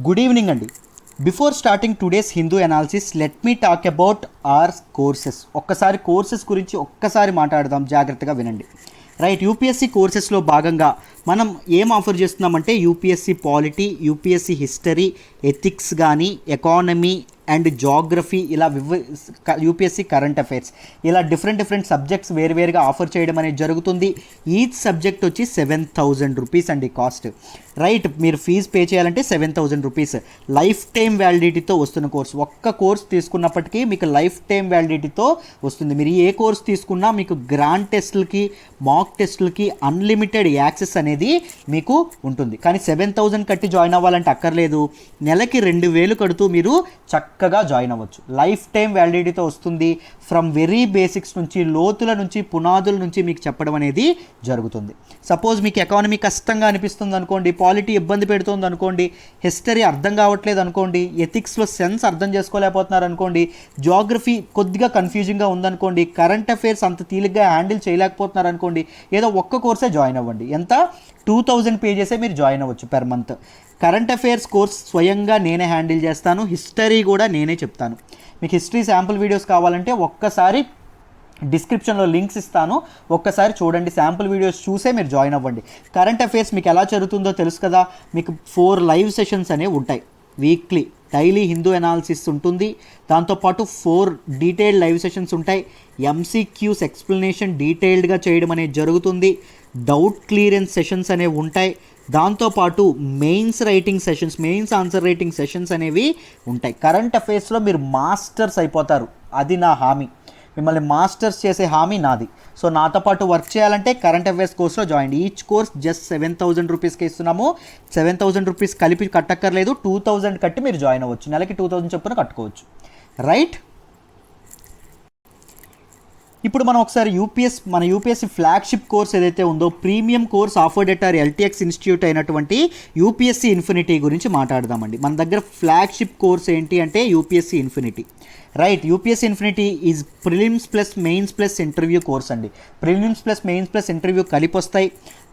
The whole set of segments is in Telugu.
గుడ్ ఈవినింగ్ అండి. Before starting today's Hindu analysis let me talk about our courses. ఒక్కసారి కోర్సెస్ గురించి ఒక్కసారి మాట్లాడదాం, జాగ్రత్తగా వినండి. రైట్, యూపీఎస్సీ కోర్సెస్లో భాగంగా మనం ఏం ఆఫర్ చేస్తున్నామంటే UPSC polity, UPSC history, ethics కానీ, ఎకానమీ అండ్ జాగ్రఫీ, ఇలా యూపీఎస్సీ కరెంట్ అఫైర్స్, ఇలా డిఫరెంట్ సబ్జెక్ట్స్ వేరువేరుగా ఆఫర్ చేయడం అనేది జరుగుతుంది. ఈచ్ సబ్జెక్ట్ వచ్చి 7,000 రూపీస్ అండి కాస్ట్. రైట్, మీరు ఫీజు పే చేయాలంటే 7,000 రూపీస్. లైఫ్ టైం వ్యాలిడిటీతో వస్తున్న కోర్స్. ఒక్క కోర్స్ తీసుకున్నప్పటికీ మీకు లైఫ్ టైం వ్యాలిడిటీతో వస్తుంది. మీరు ఏ కోర్స్ తీసుకున్నా మీకు గ్రాండ్ టెస్టులకి, మాక్ టెస్టులకి అన్లిమిటెడ్ యాక్సెస్ అనేది మీకు ఉంటుంది. కానీ 7,000 కట్టి జాయిన్ అవ్వాలంటే అక్కర్లేదు. నెలకి 2,000 కడుతూ మీరు చక్కగా జాయిన్ అవ్వచ్చు. లైఫ్ టైం వ్యాలిడిటీతో వస్తుంది. ఫ్రమ్ వెరీ బేసిక్స్ నుంచి, లోతుల నుంచి, పునాదుల నుంచి మీకు చెప్పడం అనేది జరుగుతుంది. సపోజ్ మీకు ఎకానమీ కష్టంగా అనిపిస్తుంది అనుకోండి, పాలిటీ ఇబ్బంది పెడుతుంది అనుకోండి, హిస్టరీ అర్థం కావట్లేదు అనుకోండి, ఎథిక్స్లో సెన్స్ అర్థం చేసుకోలేకపోతున్నారు అనుకోండి, జాగ్రఫీ కొద్దిగా కన్ఫ్యూజింగ్గా ఉందనుకోండి, కరెంట్ అఫైర్స్ అంత తేలిగ్గా హ్యాండిల్ చేయలేకపోతున్నారు అనుకోండి, ఏదో ఒక్క కోర్సే జాయిన్ అవ్వండి. ఎంత? 2,000 పే చేసే మీరు జాయిన్ అవ్వచ్చు per month. Current affairs course స్వయంగా నేనే హ్యాండిల్ చేస్తాను, హిస్టరీ కూడా నేనే చెప్తాను. మీకు హిస్టరీ శాంపుల్ వీడియోస్ కావాలంటే ఒక్కసారి డిస్క్రిప్షన్లో లింక్స్ ఇస్తాను, ఒక్కసారి చూడండి. శాంపుల్ వీడియోస్ చూసే మీరు జాయిన్ అవ్వండి. కరెంట్ అఫైర్స్ మీకు ఎలా జరుగుతుందో తెలుసు కదా. మీకు 4 లైవ్ సెషన్స్ అనేవి ఉంటాయి వీక్లీ. డైలీ హిందూ అనాలిసిస్ ఉంటుంది, దాంతోపాటు 4 డీటెయిల్డ్ లైవ్ సెషన్స్ ఉంటాయి. ఎంసీక్యూస్ ఎక్స్ప్లెనేషన్ డీటెయిల్డ్గా చేయడం అనేది జరుగుతుంది. డౌట్ క్లియరెన్స్ సెషన్స్ అనేవి ఉంటాయి. దాంతోపాటు mains writing sessions, mains answer writing sessions అనేవి ఉంటాయి. కరెంట్ అఫైర్స్లో మీరు మాస్టర్స్ అయిపోతారు, అది నా హామీ. మిమ్మల్ని మాస్టర్స్ చేసే హామీ నాది. సో నాతో పాటు వర్క్ చేయాలంటే కరెంట్ అఫైర్స్ కోర్స్లో జాయిన్. ఈచ్ కోర్స్ జస్ట్ 7,000 రూపీస్కి ఇస్తున్నాము. 7,000 రూపీస్ కలిపి కట్టక్కర్లేదు, 2,000 కట్టి మీరు జాయిన్ అవ్వచ్చు. నెలకి 2,000 చొప్పున కట్టుకోవచ్చు. రైట్, ఇప్పుడు మనం ఒకసారి మన యూపీఎస్సీ ఫ్లాగ్షిప్ కోర్స్ ఏదైతే ఉందో, premium course offered at our LTX institute అయినటువంటి యూపీఎస్సీ ఇన్ఫినిటీ గురించి మాట్లాడదామండి. మన దగ్గర ఫ్లాగ్షిప్ కోర్స్ ఏంటి అంటే UPSC infinity. Right, UPSC infinity is prelims plus mains plus interview course అండి. Prelims plus mains plus interview కలిపి వస్తాయి.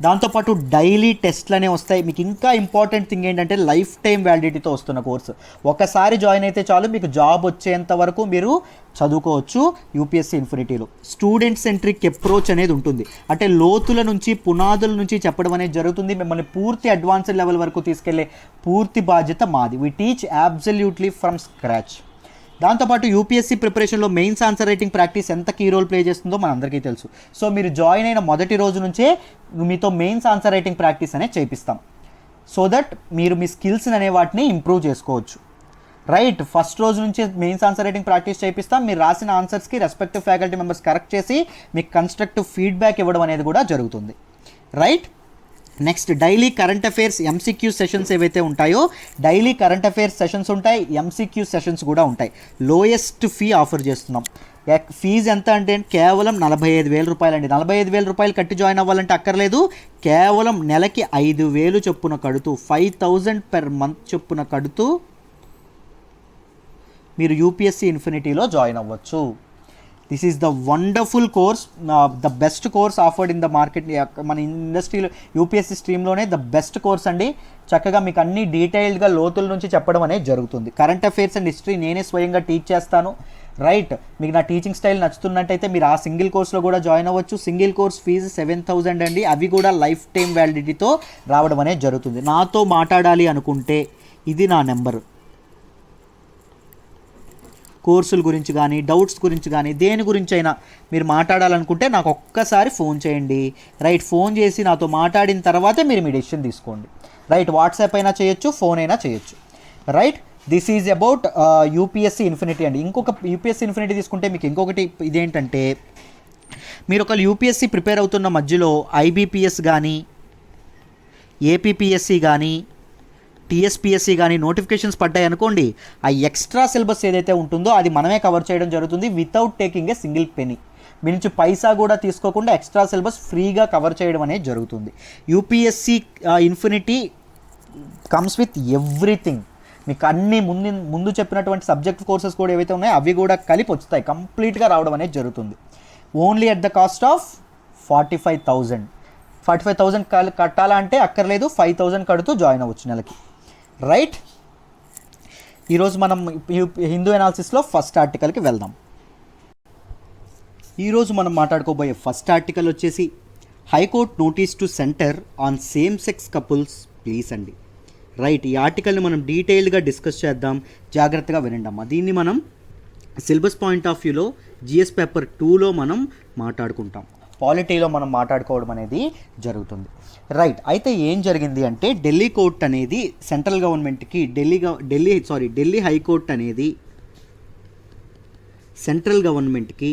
దాంతోపాటు డైలీ టెస్ట్లనే వస్తాయి. మీకు ఇంకా ఇంపార్టెంట్ థింగ్ ఏంటంటే లైఫ్ టైం వ్యాలిడిటీతో వస్తున్న కోర్సు. ఒకసారి జాయిన్ అయితే చాలు, మీకు జాబ్ వచ్చేంత వరకు మీరు చదువుకోవచ్చు యూపీఎస్సీ ఇన్ఫినిటీలో. స్టూడెంట్ సెంట్రిక్ అప్రోచ్ అనేది ఉంటుంది, అంటే లోతుల నుంచి, పునాదుల నుంచి చెప్పడం అనేది జరుగుతుంది. మిమ్మల్ని పూర్తి అడ్వాన్స్డ్ లెవెల్ వరకు తీసుకెళ్లే పూర్తి బాధ్యత మాది. We teach absolutely from scratch. దాంతోపాటు యూపీఎస్సీ ప్రిపరేషన్లో మెయిన్స్ ఆన్సర్ రైటింగ్ ప్రాక్టీస్ ఎంత కీ రోల్ ప్లే చేస్తుందో మనందరికీ తెలుసు. సో మీరు జాయిన్ అయిన మొదటి రోజు నుంచే మీతో మెయిన్స్ ఆన్సర్ రైటింగ్ ప్రాక్టీస్ అనేది చేపిస్తాం, సో దట్ మీరు మీ స్కిల్స్ అనే వాటిని ఇంప్రూవ్ చేసుకోవచ్చు. రైట్, ఫస్ట్ రోజు నుంచే మెయిన్స్ ఆన్సర్ రైటింగ్ ప్రాక్టీస్ చేపిస్తాం. మీరు రాసిన ఆన్సర్స్కి రెస్పెక్టివ్ ఫ్యాకల్టీ మెంబర్స్ కరెక్ట్ చేసి మీకు కన్స్ట్రక్టివ్ ఫీడ్బ్యాక్ ఇవ్వడం అనేది కూడా జరుగుతుంది. Right, next daily current affairs MCQ sessions ఏవైతే ఉంటాయో, డైలీ కరెంట్ అఫైర్స్ సెషన్స్ ఉంటాయి, ఎంసీక్యూ సెషన్స్ కూడా ఉంటాయి. లోయెస్ట్ ఫీ ఆఫర్ చేస్తున్నాం. ఫీజు ఎంత అంటే కేవలం 45,000 రూపాయలు అండి. 45,000 రూపాయలు కట్టి జాయిన్ అవ్వాలంటే అక్కర్లేదు. కేవలం నెలకి 5,000 చొప్పున కడుతూ, 5,000 పెర్ మంత్ చొప్పున కడుతూ మీరు యూపీఎస్సీ ఇన్ఫినిటీలో జాయిన్ అవ్వచ్చు. This is the wonderful course, the best course offered in the market. మన ఇండస్ట్రీలో యూపీఎస్సీ స్ట్రీమ్లోనే ద బెస్ట్ కోర్స్ అండి. చక్కగా మీకు అన్ని డీటెయిల్డ్గా లోతుల నుంచి చెప్పడం అనేది జరుగుతుంది. కరెంట్ అఫైర్స్ అండ్ హిస్టరీ నేనే స్వయంగా టీచ్ చేస్తాను. రైట్, మీకు నా టీచింగ్ స్టైల్ నచ్చుతున్నట్టయితే మీరు ఆ సింగిల్ కోర్స్లో కూడా జాయిన్ అవ్వచ్చు. సింగిల్ కోర్స్ ఫీజు 7,000 అండి. అవి కూడా లైఫ్ టైం వ్యాలిడిటీతో రావడం అనేది జరుగుతుంది. నాతో మాట్లాడాలి అనుకుంటే ఇది నా నెంబరు. కోర్సుల గురించి కానీ, డౌట్స్ గురించి కానీ, దేని గురించి అయినా మీరు మాట్లాడాలనుకుంటే నాకు ఒక్కసారి ఫోన్ చేయండి. రైట్, ఫోన్ చేసి నాతో మాట్లాడిన తర్వాతే మీరు మీ డెసిషన్ తీసుకోండి. రైట్, వాట్సాప్ అయినా చేయొచ్చు, ఫోన్ అయినా చేయొచ్చు. Right, this is about UPSC infinity అండి. ఇంకొక యూపీఎస్సీ ఇన్ఫినిటీ తీసుకుంటే మీకు ఇంకొకటి ఇదేంటంటే, మీరు ఒక యూపీఎస్సీ ప్రిపేర్ అవుతున్న మధ్యలో ఐబీపీఎస్ కానీ, ఏపీపీఎస్సీ కానీ, టీఎస్పీఎస్సీ కానీ నోటిఫికేషన్స్ పడ్డాయి అనుకోండి, ఆ ఎక్స్ట్రా సిలబస్ ఏదైతే ఉంటుందో అది మనమే కవర్ చేయడం జరుగుతుంది without taking a single penny. మీ నుంచి పైసా కూడా తీసుకోకుండా ఎక్స్ట్రా సిలబస్ ఫ్రీగా కవర్ చేయడం అనేది జరుగుతుంది. UPSC infinity comes with everything. మీకు అన్ని ముందు చెప్పినటువంటి సబ్జెక్ట్ కోర్సెస్ కూడా ఏవైతే ఉన్నాయో అవి కూడా కలిపి వస్తాయి, కంప్లీట్గా రావడం అనేది జరుగుతుంది. Only at the cost of 45,000. 45,000 కట్టాలంటే అక్కర్లేదు, 5,000 కడుతూ జాయిన్ అవ్వచ్చు నెలకి. రైట్, ఈరోజు మనం హిందూ అనాలిసిస్లో ఫస్ట్ ఆర్టికల్కి వెళ్దాం. ఈరోజు మనం మాట్లాడుకోబోయే ఫస్ట్ ఆర్టికల్ వచ్చేసి high court notice to centre on same sex couples please అండి. రైట్, ఈ ఆర్టికల్ని మనం డీటెయిల్డ్గా డిస్కస్ చేద్దాం, జాగ్రత్తగా వినండి అమ్మా. దీన్ని మనం సిలబస్ పాయింట్ ఆఫ్ వ్యూలో జిఎస్ పేపర్ 2లో మనం మాట్లాడుకుంటాం, పాలిటీలో మనం మాట్లాడుకోవడం అనేది జరుగుతుంది. రైట్, అయితే ఏం జరిగింది అంటే ఢిల్లీ కోర్ట్ అనేది సెంట్రల్ గవర్నమెంట్కి ఢిల్లీ హైకోర్ట్ అనేది సెంట్రల్ గవర్నమెంట్కి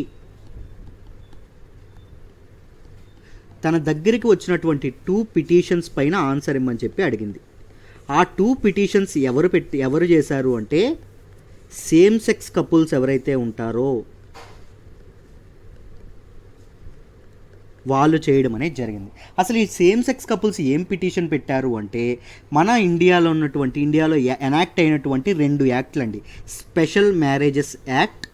తన దగ్గరికి వచ్చినటువంటి 2 పిటిషన్స్ పైన ఆన్సర్ ఇమ్మని చెప్పి అడిగింది. ఆ 2 పిటిషన్స్ ఎవరు చేశారు అంటే సేమ్ సెక్స్ కపుల్స్ ఎవరైతే ఉంటారో వాళ్ళు చేయడం అనేది జరిగింది. అసలు ఈ సేమ్ సెక్స్ కపుల్స్ ఏం పిటిషన్ పెట్టారు అంటే మన ఇండియాలో ఎనాక్ట్ అయినటువంటి 2 యాక్ట్లు అండి, special marriages act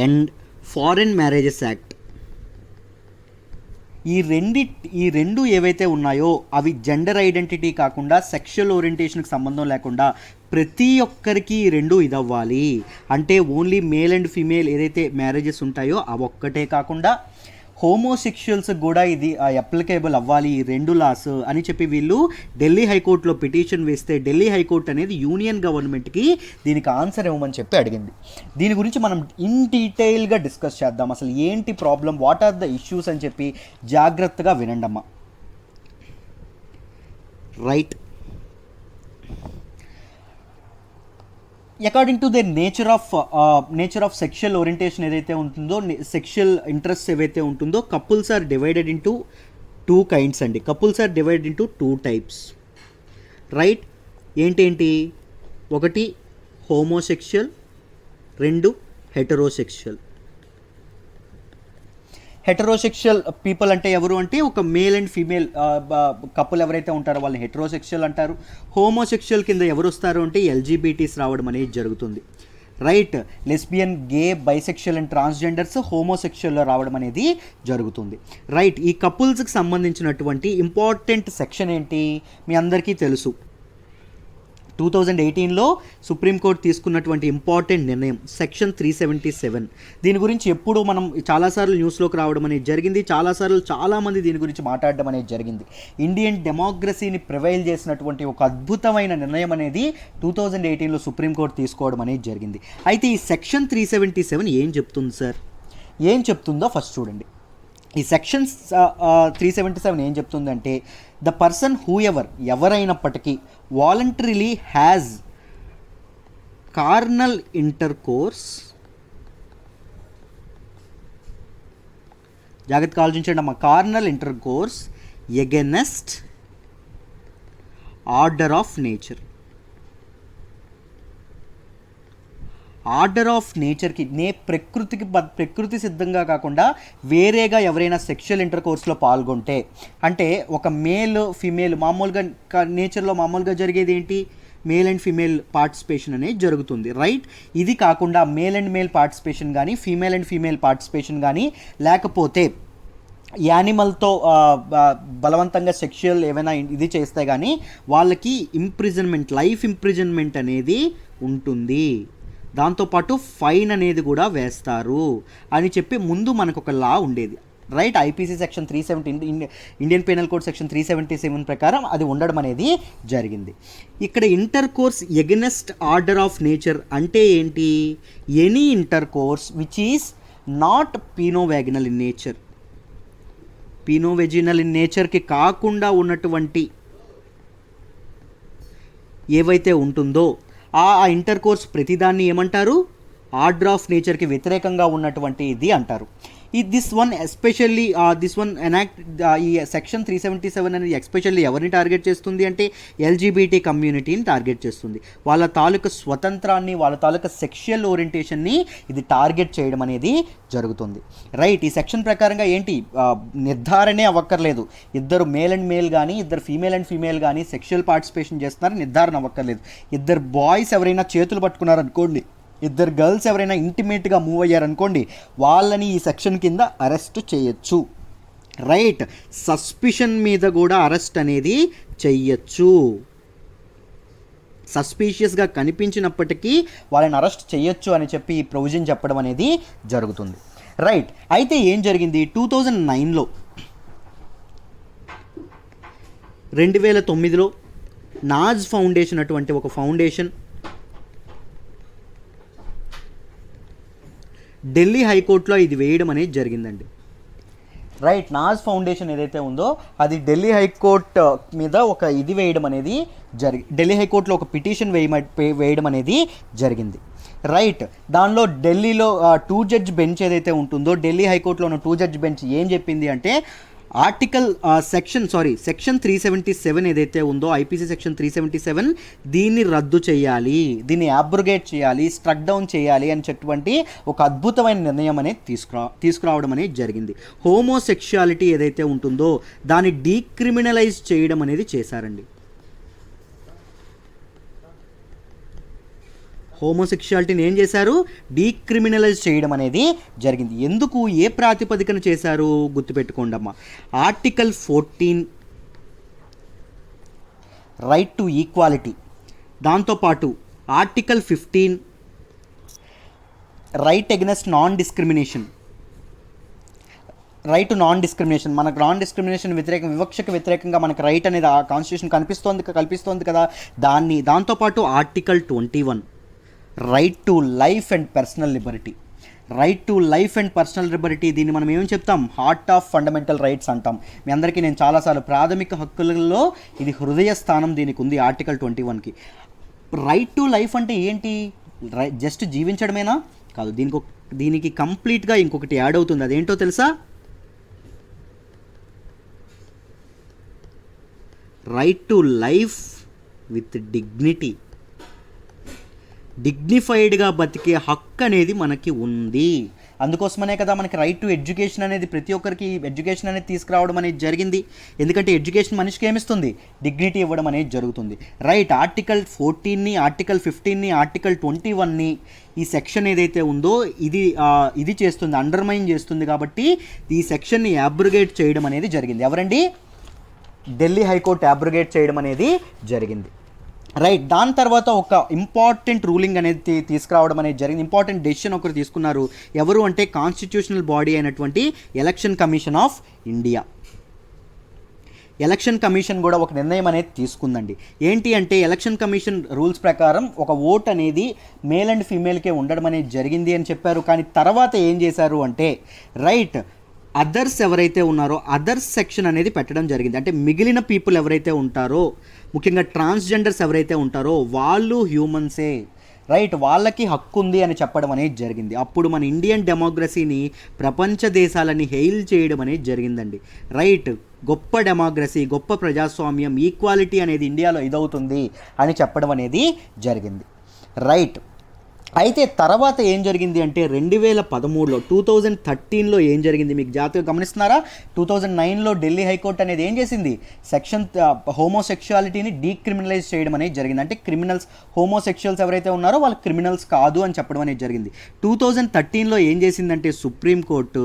and foreign marriages act. ఈ రెండు ఏవైతే ఉన్నాయో అవి జెండర్ ఐడెంటిటీ కాకుండా సెక్షువల్ ఓరియంటేషన్కి సంబంధం లేకుండా ప్రతి ఒక్కరికి ఈ 2 ఇదవ్వాలి. అంటే ఓన్లీ మేల్ అండ్ ఫీమేల్ ఏదైతే మ్యారేజెస్ ఉంటాయో అవి ఒక్కటే కాకుండా హోమోసెక్షువల్స్ కూడా ఇది అప్లికేబుల్ అవ్వాలి ఈ 2 లాస్ అని చెప్పి వీళ్ళు ఢిల్లీ హైకోర్టులో పిటిషన్ వేస్తే ఢిల్లీ హైకోర్టు అనేది యూనియన్ గవర్నమెంట్కి దీనికి ఆన్సర్ ఇవ్వమని చెప్పి అడిగింది. దీని గురించి మనం ఇన్ డీటెయిల్గా డిస్కస్ చేద్దాం. అసలు ఏంటి problem, what are the issues అని చెప్పి జాగ్రత్తగా వినండమ్మా. Right, according to the nature of sexual orientation ఏదైతే ఉంటుందో, సెక్షువల్ ఇంట్రెస్ట్ ఏవైతే ఉంటుందో, couples are divided into 2 kinds అండి. Couples are divided into 2 types. Right, ఏంటేంటి? ఒకటి హోమోసెక్షువల్, 2 హెటరోసెక్షువల్. హెటరోసెక్షువల్ పీపుల్ అంటే ఎవరు అంటే ఒక మేల్ అండ్ ఫీమేల్ కపుల్ ఎవరైతే ఉంటారో వాళ్ళని హెటరోసెక్షువల్ అంటారు. హోమోసెక్షువల్ కింద ఎవరు వస్తారు అంటే ఎల్జీబీటీస్ రావడం అనేది జరుగుతుంది. Right, lesbian, gay, bisexual and transgenders హోమోసెక్షువల్లో రావడం అనేది జరుగుతుంది. రైట్, ఈ కపుల్స్కి సంబంధించినటువంటి ఇంపార్టెంట్ సెక్షన్ ఏంటి మీ అందరికీ తెలుసు. 2018లో సుప్రీంకోర్టు తీసుకున్నటువంటి ఇంపార్టెంట్ నిర్ణయం సెక్షన్ 377. దీని గురించి ఎప్పుడు మనం చాలాసార్లు న్యూస్లోకి రావడం అనేది జరిగింది, చాలామంది దీని గురించి మాట్లాడడం అనేది జరిగింది. ఇండియన్ డెమోక్రసీని ప్రివైల్ చేసినటువంటి ఒక అద్భుతమైన నిర్ణయం అనేది 2018లో సుప్రీంకోర్టు తీసుకోవడం అనేది జరిగింది. అయితే ఈ సెక్షన్ 377 ఏం చెప్తుంది సార్? ఏం చెప్తుందో ఫస్ట్ చూడండి. ఈ సెక్షన్ 377 ఏం చెప్తుందంటే ద పర్సన్ హూ ఎవరైనప్పటికీ వాలంటరీలీ హ్యాజ్ కార్నల్ ఇంటర్కోర్స్, జాగ్రత్తగా ఆలోచించండి అమ్మా, carnal intercourse against order of nature. Order of నేచర్కి ప్రకృతి సిద్ధంగా కాకుండా వేరేగా ఎవరైనా సెక్షువల్ ఇంటర్ కోర్స్లో పాల్గొంటే, అంటే ఒక మేల్ ఫీమేల్ మామూలుగా నేచర్లో మామూలుగా జరిగేది ఏంటి, మేల్ అండ్ ఫీమేల్ పార్టిసిపేషన్ అనేది జరుగుతుంది. రైట్, ఇది కాకుండా మేల్ అండ్ మేల్ పార్టిసిపేషన్ కానీ ఫీమేల్ అండ్ ఫీమేల్ పార్టిసిపేషన్ కానీ లేకపోతే యానిమల్తో బలవంతంగా సెక్షువల్ ఏమైనా ఇది చేస్తే కానీ వాళ్ళకి లైఫ్ ఇంప్రిజన్మెంట్ అనేది ఉంటుంది. దాంతోపాటు ఫైన్ అనేది కూడా వేస్తారు అని చెప్పి ముందు మనకు ఒక లా ఉండేది. Right, IPC section 370 Indian penal code section 377 ప్రకారం అది ఉండడం అనేది జరిగింది. ఇక్కడ intercourse against order of nature అంటే ఏంటి? Any intercourse which is not penovaginal in nature. Penovaginal in నేచర్కి కాకుండా ఉన్నటువంటి ఏవైతే ఉంటుందో ఆ ఇంటర్ కోర్స్ ప్రతిదాన్ని ఏమంటారు? ఆర్డర్ ఆఫ్ నేచర్కి వ్యతిరేకంగా ఉన్నటువంటి ఇది అంటారు. దిస్ వన్ ఎనాక్ట్ ఈ సెక్షన్ 377 అనేది ఎస్పెషల్లీ ఎవరిని టార్గెట్ చేస్తుంది అంటే ఎల్జీబీటీ కమ్యూనిటీని టార్గెట్ చేస్తుంది. వాళ్ళ తాలూకా స్వతంత్రాన్ని, వాళ్ళ తాలూకా సెక్షువల్ ఓరియంటేషన్ని ఇది టార్గెట్ చేయడం అనేది జరుగుతుంది. రైట్, ఈ సెక్షన్ ప్రకారంగా ఏంటి నిర్ధారణే అవ్వక్కర్లేదు. ఇద్దరు మేల్ అండ్ మేల్ కానీ ఇద్దరు ఫీమేల్ అండ్ ఫీమేల్ కానీ సెక్షువల్ పార్టిసిపేషన్ చేస్తున్నారు, నిర్ధారణ అవ్వక్కర్లేదు. ఇద్దరు బాయ్స్ ఎవరైనా చేతులు పట్టుకున్నారనుకోండి, ఇద్దరు గర్ల్స్ ఎవరైనా ఇంటిమేట్గా మూవ్ అయ్యారనుకోండి, వాళ్ళని ఈ సెక్షన్ కింద అరెస్ట్ చేయొచ్చు. రైట్, సస్పిషన్ మీద కూడా అరెస్ట్ అనేది చెయ్యొచ్చు. సస్పీషియస్గా కనిపించినప్పటికీ వాళ్ళని అరెస్ట్ చేయొచ్చు అని చెప్పి ఈ ప్రొవిజన్ చెప్పడం అనేది జరుగుతుంది. రైట్. అయితే ఏం జరిగింది 2009లో 2009లో నాజ్ ఫౌండేషన్ అటువంటి ఒక ఫౌండేషన్ ఢిల్లీ హైకోర్టులో ఇది వేయడం అనేది జరిగిందండి. రైట్. నాజ్ ఫౌండేషన్ ఏదైతే ఉందో అది ఢిల్లీ హైకోర్టు మీద ఒక ఇది వేయడం అనేది ఢిల్లీ హైకోర్టులో ఒక పిటిషన్ వేయడం అనేది జరిగింది. రైట్. దానిలో ఢిల్లీలో 2 జడ్జ్ బెంచ్ ఏదైతే ఉంటుందో ఢిల్లీ హైకోర్టులో ఉన్న 2 జడ్జ్ బెంచ్ ఏం చెప్పింది అంటే సెక్షన్ 377 ఏదైతే ఉందో ఐపీసీ సెక్షన్ 377 దీన్ని రద్దు చేయాలి, దీన్ని అబ్రోగేట్ చేయాలి, స్ట్రక్ డౌన్ చేయాలి అనేటువంటి ఒక అద్భుతమైన నిర్ణయం అనేది తీసుకురావడం అనేది జరిగింది. హోమోసెక్షువాలిటీ ఏదైతే ఉంటుందో దాన్ని డీక్రిమినలైజ్ చేయడం అనేది చేశారండి. హోమోసెక్షువాలిటీని ఏం చేశారు? డీక్రిమినలైజ్ చేయడం అనేది జరిగింది. ఎందుకు, ఏ ప్రాతిపదికన చేశారు గుర్తుపెట్టుకోండి అమ్మా. ఆర్టికల్ 14 రైట్ టు ఈక్వాలిటీ, దాంతోపాటు article 15 right against non discrimination, right to non discrimination. మనకు నాన్ డిస్క్రిమినేషన్ వివక్షకు వ్యతిరేకంగా మనకు రైట్ అనేది ఆ కాన్స్టిట్యూషన్ కల్పిస్తోంది కదా, దాంతోపాటు article 21 right to life and personal Liberty. Right to life and personal Liberty దీన్ని మనం ఏం చెప్తాం? హార్ట్ ఆఫ్ ఫండమెంటల్ రైట్స్ అంటాం. మీ అందరికీ నేను చాలాసార్లు ప్రాథమిక హక్కులలో ఇది హృదయ స్థానం దీనికి ఉంది ఆర్టికల్ 21కి. రైట్ టు లైఫ్ అంటే ఏంటి? జస్ట్ జీవించడమేనా? కాదు, దీనికి కంప్లీట్గా ఇంకొకటి యాడ్ అవుతుంది. అదేంటో తెలుసా? Right to life with dignity. డిగ్నిఫైడ్గా బతికే హక్కు అనేది మనకి ఉంది. అందుకోసమనే కదా మనకి రైట్ టు ఎడ్యుకేషన్ అనేది, ప్రతి ఒక్కరికి ఎడ్యుకేషన్ అనేది తీసుకురావడం అనేది జరిగింది. ఎందుకంటే ఎడ్యుకేషన్ మనిషికి ఏమిస్తుంది? డిగ్నిటీ ఇవ్వడం అనేది జరుగుతుంది. రైట్. ఆర్టికల్ 14ని, ఆర్టికల్ 15ని, ఆర్టికల్ 21ని ఈ సెక్షన్ ఏదైతే ఉందో ఇది చేస్తుంది, అండర్మైన్ చేస్తుంది. కాబట్టి ఈ సెక్షన్ని అబ్రోగేట్ చేయడం అనేది జరిగింది. ఎవరండి? ఢిల్లీ హైకోర్టు అబ్రోగేట్ చేయడం అనేది జరిగింది. రైట్. దాని తర్వాత ఒక ఇంపార్టెంట్ రూలింగ్ అనేది తీసుకురావడం అనేది జరిగింది. ఇంపార్టెంట్ డెసిషన్ ఒకరు తీసుకున్నారు. ఎవరు అంటే కాన్స్టిట్యూషనల్ బాడీ అయినటువంటి election commission of India. Election commission కూడా ఒక నిర్ణయం అనేది తీసుకుందండి. ఏంటి అంటే ఎలక్షన్ కమిషన్ రూల్స్ ప్రకారం ఒక ఓట్ అనేది మేల్ అండ్ ఫీమేల్కే ఉండడం అనేది జరిగింది అని చెప్పారు. కానీ తర్వాత ఏం చేశారు అంటే రైట్ అదర్స్ ఎవరైతే ఉన్నారో అదర్స్ సెక్షన్ అనేది పెట్టడం జరిగింది. అంటే మిగిలిన పీపుల్ ఎవరైతే ఉంటారో, ముఖ్యంగా ట్రాన్స్జెండర్స్ ఎవరైతే ఉంటారో వాళ్ళు హ్యూమన్సే, రైట్, వాళ్ళకి హక్కు ఉంది అని చెప్పడం అనేది జరిగింది. అప్పుడు మన ఇండియన్ డెమోక్రసీని ప్రపంచ దేశాలని హెయిల్ చేయడం అనేది జరిగిందండి. రైట్. గొప్ప డెమోక్రసీ, గొప్ప ప్రజాస్వామ్యం, ఈక్వాలిటీ అనేది ఇండియాలో ఇదవుతుంది అని చెప్పడం అనేది జరిగింది. రైట్. అయితే తర్వాత ఏం జరిగింది అంటే 2013లో 2013లో ఏం జరిగింది మీకు జాతీయ గమనిస్తున్నారా? 2009లో ఢిల్లీ హైకోర్టు అనేది ఏం చేసింది? సెక్షన్ హోమోసెక్షువాలిటీని డీక్రిమినలైజ్ చేయడం అనేది జరిగింది. అంటే క్రిమినల్స్, హోమోసెక్షువల్స్ ఎవరైతే ఉన్నారో వాళ్ళు క్రిమినల్స్ కాదు అని చెప్పడం అనేది జరిగింది. 2013లో ఏం చేసిందంటే సుప్రీంకోర్టు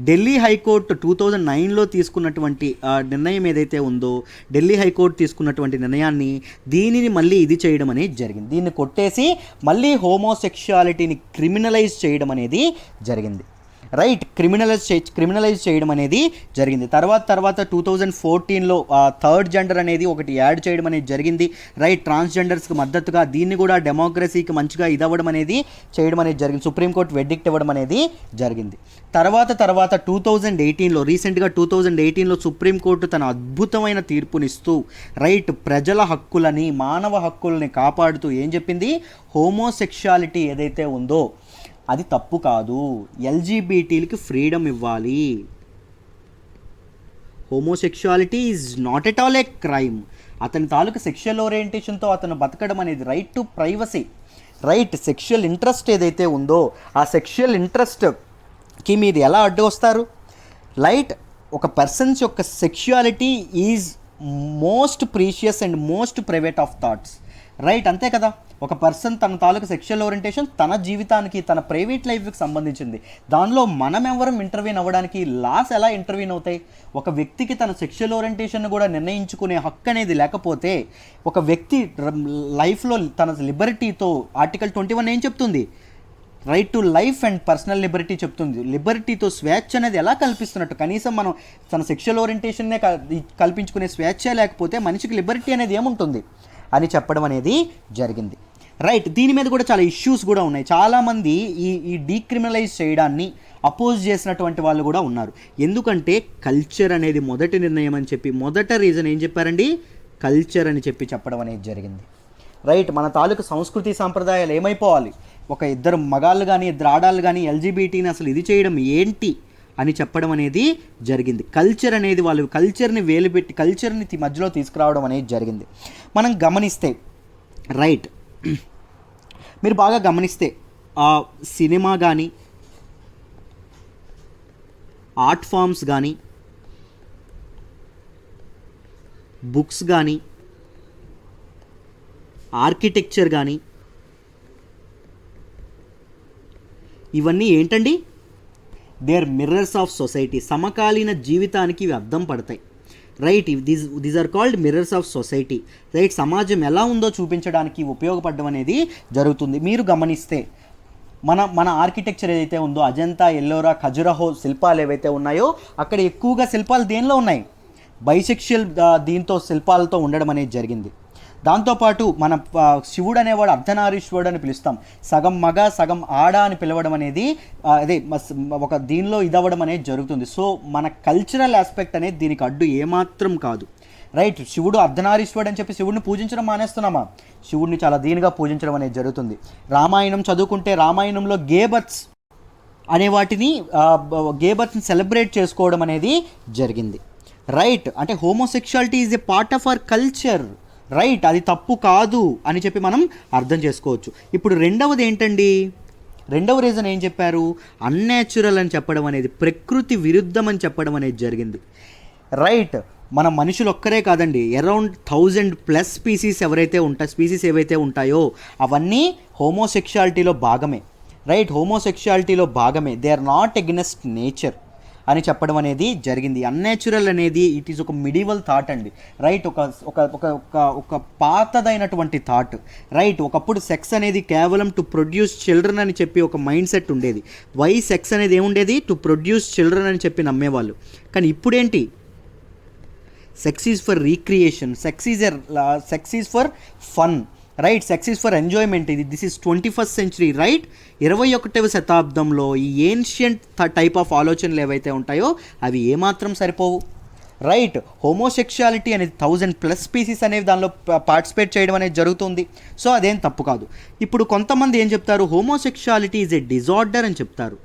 ఢిల్లీ హైకోర్టు 2009లో తీసుకున్నటువంటి నిర్ణయం ఏదైతే ఉందో ఢిల్లీ హైకోర్టు తీసుకున్నటువంటి నిర్ణయాన్ని దీనిని మళ్ళీ ఇది చేయడం అనేది జరిగింది. దీన్ని కొట్టేసి మళ్ళీ హోమోసెక్షువాలిటీని క్రిమినలైజ్ చేయడం అనేది జరిగింది. రైట్. క్రిమినలైజ్ చేయడం అనేది జరిగింది. తర్వాత 2014లో థర్డ్ జెండర్ అనేది ఒకటి యాడ్ చేయడం అనేది జరిగింది. రైట్. ట్రాన్స్జెండర్స్కి మద్దతుగా దీన్ని కూడా డెమోక్రసీకి మంచిగా ఇదవ్వడం అనేది చేయడం అనేది జరిగింది. సుప్రీంకోర్టు వెర్డిక్ట్ ఇవ్వడం అనేది జరిగింది. తర్వాత 2018లో రీసెంట్గా 2018లో సుప్రీంకోర్టు తన అద్భుతమైన తీర్పునిస్తూ రైట్ ప్రజల హక్కులని, మానవ హక్కులని కాపాడుతూ ఏం చెప్పింది? హోమోసెక్షువాలిటీ ఏదైతే ఉందో అది తప్పు కాదు, ఎల్జీబీటీలకి ఫ్రీడమ్ ఇవ్వాలి. Homosexuality is not at all A crime. అతని తాలూకు సెక్షువల్ ఓరియంటేషన్తో అతను బతకడం అనేది right to privacy. Right. Sexual interest ఏదైతే ఉందో ఆ సెక్షువల్ ఇంట్రెస్ట్కి మీరు ఎలా అడ్డు వస్తారు? రైట్. ఒక పర్సన్స్ యొక్క sexuality is most precious and most private of thoughts, right? అంతే కదా, ఒక పర్సన్ తన తాలూకు సెక్షువల్ ఓరియంటేషన్ తన జీవితానికి, తన ప్రైవేట్ లైఫ్కి సంబంధించింది. దానిలో మనం ఎవరం ఇంటర్వ్యూన్ అవ్వడానికి, లాస్ ఎలా ఇంటర్వ్యూన్ అవుతాయి? ఒక వ్యక్తికి తన సెక్షువల్ ఓరియంటేషన్ కూడా నిర్ణయించుకునే హక్కు అనేది లేకపోతే, ఒక వ్యక్తి లైఫ్లో తన లిబర్టీతో ఆర్టికల్ 21 ఏం చెప్తుంది? Right to life and personal Liberty చెప్తుంది. లిబర్టీతో స్వేచ్ఛ అనేది ఎలా కల్పిస్తున్నట్టు? కనీసం మనం తన సెక్షువల్ ఓరియంటేషన్నే కల్పించుకునే స్వేచ్ఛ లేకపోతే మనిషికి లిబర్టీ అనేది ఏముంటుంది అని చెప్పడం అనేది జరిగింది, రైట్? దీని మీద కూడా చాలా ఇష్యూస్ కూడా ఉన్నాయి. చాలామంది ఈ డీక్రిమినలైజ్ చేయడాన్ని అపోజ్ చేసినటువంటి వాళ్ళు కూడా ఉన్నారు. ఎందుకంటే కల్చర్ అనేది మొదటి నిర్ణయం అని చెప్పి, మొదట రీజన్ ఏం చెప్పారండి? కల్చర్ అని చెప్పడం అనేది జరిగింది, రైట్? మన తాలూకు సంస్కృతి సాంప్రదాయాలు ఏమైపోవాలి? ఒక ఇద్దరు మగాళ్ళు కానీ ఇద్దరు ఆడాళ్ళు కానీ ఎల్జీబీటీని అసలు ఇది చేయడం ఏంటి అని చెప్పడం అనేది జరిగింది. కల్చర్ అనేది వాళ్ళు కల్చర్ని వేలుపెట్టి కల్చర్ని మధ్యలో తీసుకురావడం అనేది జరిగింది. మనం గమనిస్తే, రైట్, మీరు బాగా గమనిస్తే సినిమా కానీ, ఆర్ట్ ఫామ్స్ కానీ, బుక్స్ కానీ, ఆర్కిటెక్చర్ కానీ, ఇవన్నీ ఏంటండి? They are mirrors of society. సమకాలీన జీవితానికి ఇవి అద్దం పడతాయి, right? These are called mirrors of society, right? సమాజం ఎలా ఉందో చూపించడానికి ఉపయోగపడడం అనేది జరుగుతుంది. మీరు గమనిస్తే మన ఆర్కిటెక్చర్ ఏదైతే ఉందో, అజంతా, ఎల్లోరా, ఖజురహో శిల్పాలు ఏవైతే ఉన్నాయో అక్కడ ఎక్కువగా శిల్పాలు దేనిలో ఉన్నాయి? బైసెక్షువల్ దీంతో శిల్పాలతో ఉండడం అనేది జరిగింది. దాంతోపాటు మన శివుడు అనేవాడు అర్ధనారీశ్వరుడు అని పిలుస్తాం. సగం మగ సగం ఆడ అని పిలవడం అనేది అదే ఒక దీనిలో ఇదవ్వడం అనేది జరుగుతుంది. సో మన కల్చరల్ ఆస్పెక్ట్ అనేది దీనికి అడ్డు ఏమాత్రం కాదు, రైట్? శివుడు అర్ధనారీశ్వరుడు అని చెప్పి శివుడిని పూజించడం మానేస్తున్నామా? శివుడిని చాలా దీనిగా పూజించడం అనేది జరుగుతుంది. రామాయణం చదువుకుంటే రామాయణంలో గేబర్త్స్ అనే వాటిని గేబర్త్ని సెలబ్రేట్ చేసుకోవడం అనేది జరిగింది, రైట్? అంటే homosexuality is a part of our culture, right? అది తప్పు కాదు అని చెప్పి మనం అర్థం చేసుకోవచ్చు. ఇప్పుడు రెండవది ఏంటండి? రెండవ రీజన్ ఏం చెప్పారు? అన్యాచురల్ అని చెప్పడం అనేది, ప్రకృతి విరుద్ధం అని చెప్పడం అనేది జరిగింది, రైట్? మన మనుషులు ఒక్కరే కాదండి, అరౌండ్ 1000+ స్పీసీస్ ఏవైతే ఉంటాయో అవన్నీ హోమోసెక్షువాలిటీలో భాగమే, రైట్? హోమోసెక్షువాలిటీలో భాగమే. They are not against nature అని చెప్పడం అనేది జరిగింది. అన్యాచురల్ అనేది ఇట్ ఈస్ ఒక మిడివల్ థాట్ అండి, రైట్? ఒక పాతదైనటువంటి థాట్, రైట్? ఒకప్పుడు సెక్స్ అనేది కేవలం టు ప్రొడ్యూస్ చిల్డ్రన్ అని చెప్పి ఒక మైండ్ సెట్ ఉండేది. వై సెక్స్ అనేది ఏముండేది? టు ప్రొడ్యూస్ చిల్డ్రన్ అని చెప్పి నమ్మేవాళ్ళు. కానీ ఇప్పుడేంటి? Sex is for recreation, sex is for fun, right? Sex is for enjoyment. This is 21st century, right? 21వ శతాబ్దంలో ఈ ఏన్షియంట్ టైప్ ఆఫ్ ఆలోచనలు ఏవైతే ఉంటాయో అవి ఏమాత్రం సరిపోవు, రైట్? హోమోసెక్షువాలిటీ అనేది 1000+ స్పీసీస్ అనేవి దానిలో పార్టిసిపేట్ చేయడం అనేది జరుగుతుంది. సో అదేం తప్పు కాదు. ఇప్పుడు కొంతమంది ఏం చెప్తారు? హోమోసెక్షువాలిటీ ఈజ్ ఎ డిజార్డర్ అని చెప్తారు.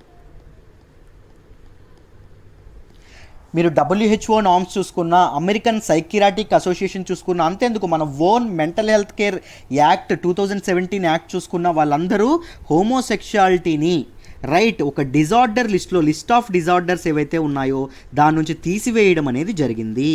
మీరు WHO నామ్స్ చూసుకున్న, అమెరికన్ సైకియాట్రిక్ అసోసియేషన్ చూసుకున్న, అంతేందుకు మన own mental health care act 2017 act చూసుకున్న వాళ్ళందరూ హోమోసెక్షువాలిటీని, రైట్, ఒక డిజార్డర్ లిస్ట్ ఆఫ్ డిజార్డర్స్ ఏవైతే ఉన్నాయో దాని నుంచి తీసివేయడం అనేది జరిగింది,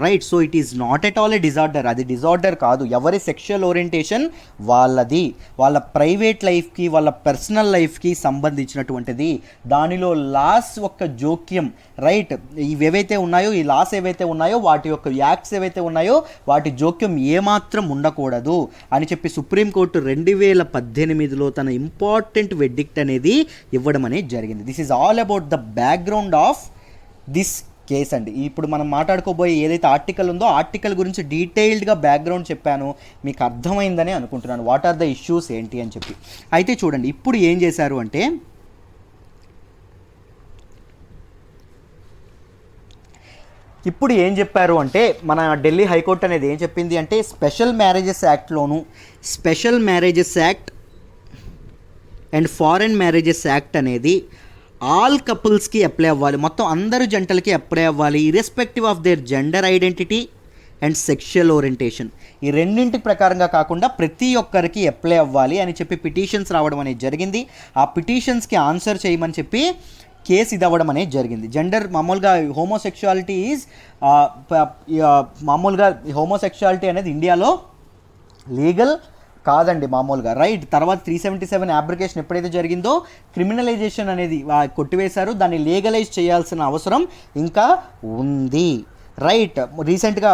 right? So it is not at all A disorder. అది డిజార్డర్ కాదు. ఎవరి సెక్షువల్ ఓరియంటేషన్ వాళ్ళది, వాళ్ళ ప్రైవేట్ లైఫ్కి వాళ్ళ పర్సనల్ లైఫ్కి సంబంధించినటువంటిది. దానిలో లాస్ యొక్క జోక్యం, రైట్? ఇవేవైతే ఉన్నాయో, ఈ లాస్ ఏవైతే ఉన్నాయో, వాటి యొక్క యాక్ట్స్ ఏవైతే ఉన్నాయో వాటి జోక్యం ఏమాత్రం ఉండకూడదు అని చెప్పి సుప్రీంకోర్టు 2018లో తన ఇంపార్టెంట్ వెర్డిక్ట్ అనేది ఇవ్వడం అనేది జరిగింది. This is all about the background of this case అండి. ఇప్పుడు మనం మాట్లాడుకోబోయే ఏదైతే ఆర్టికల్ ఉందో ఆర్టికల్ గురించి డీటెయిల్డ్గా బ్యాక్గ్రౌండ్ చెప్పాను, మీకు అర్థమైందని అనుకుంటున్నాను. వాట్ ఆర్ ద ఇష్యూస్ ఏంటి అని చెప్పి. అయితే చూడండి, ఇప్పుడు ఏం చేశారు అంటే, ఇప్పుడు ఏం చెప్పారు అంటే మన ఢిల్లీ హైకోర్టు అనేది ఏం చెప్పింది అంటే, స్పెషల్ మ్యారేజెస్ యాక్ట్లోను, special marriages act and foreign marriages act అనేది ఆల్ కపుల్స్కి అప్లై అవ్వాలి, మొత్తం అందరు జంటలకి అప్లై అవ్వాలి, irrespective of their gender identity and sexual orientation. ఈ రెండింటికి ప్రకారంగా కాకుండా ప్రతి ఒక్కరికి అప్లై అవ్వాలి అని చెప్పి పిటిషన్స్ రావడం అనేది జరిగింది. ఆ పిటిషన్స్కి ఆన్సర్ చేయమని చెప్పి కేసు ఇది అవ్వడం అనేది జరిగింది. జెండర్ మామూలుగా హోమోసెక్షువాలిటీ ఈజ్ మామూలుగా హోమోసెక్షువాలిటీ అనేది ఇండియాలో లీగల్ కాదండి మామూలుగా, రైట్. తర్వాత 377 అబ్రికేషన్ ఎప్పుడైతే జరిగిందో క్రిమినలైజేషన్ అనేది కొట్టివేశారు, దాన్ని లీగలైజ్ చేయాల్సిన అవసరం ఇంకా ఉంది, రైట్. రీసెంట్గా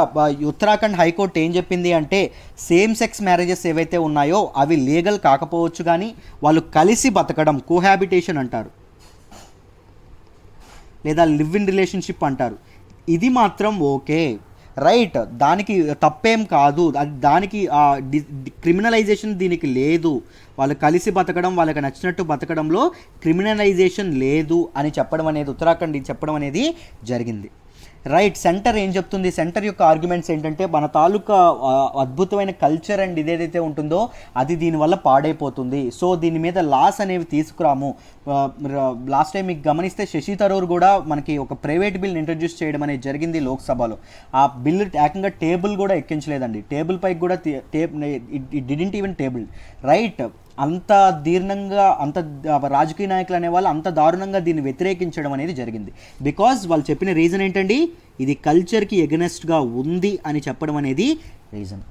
ఉత్తరాఖండ్ హైకోర్టు ఏం చెప్పింది అంటే సేమ్ సెక్స్ మ్యారేజెస్ ఏవైతే ఉన్నాయో అవి లీగల్ కాకపోవచ్చు, కానీ వాళ్ళు కలిసి బతకడం కోహాబిటేషన్ అంటారు లేదా లివ్ ఇన్ రిలేషన్షిప్ అంటారు, ఇది మాత్రం ఓకే, రైట్. దానికి తప్పేం కాదు, దానికి క్రిమినలైజేషన్ దీనికి లేదు. వాళ్ళు కలిసి బతకడం, వాళ్ళకి నచ్చినట్టు బతకడంలో క్రిమినలైజేషన్ లేదు అని చెప్పడం అనేది ఉత్తరాఖండ్ చెప్పడం అనేది జరిగింది, రైట్. సెంటర్ ఏం చెప్తుంది, సెంటర్ యొక్క ఆర్గ్యుమెంట్స్ ఏంటంటే మన తాలూకా అద్భుతమైన కల్చర్ అండ్ ఇదేదైతే ఉంటుందో అది దీనివల్ల పాడైపోతుంది, సో దీని మీద లాస్ అనేవి తీసుకురాము. లాస్ట్ టైం మీకు గమనిస్తే శశి థరూర్ కూడా మనకి ఒక ప్రైవేట్ బిల్ని ఇంట్రడ్యూస్ చేయడం అనేది జరిగింది లోక్సభలో. ఆ బిల్ ఏకంగా టేబుల్ కూడా ఎక్కించలేదండి, టేబుల్ పైకి కూడా డిడెంట్ ఈవెన్ టేబుల్, రైట్. అంత దీర్ణంగా అంత రాజకీయ నాయకులు అనేవాళ్ళు అంత దారుణంగా దీన్ని వ్యతిరేకించడం అనేది జరిగింది. బికాజ్ వాళ్ళు చెప్పిన రీజన్ ఏంటండి, ఇది కల్చర్కి ఎగనెస్ట్గా ఉంది అని చెప్పడం అనేది రీజన్,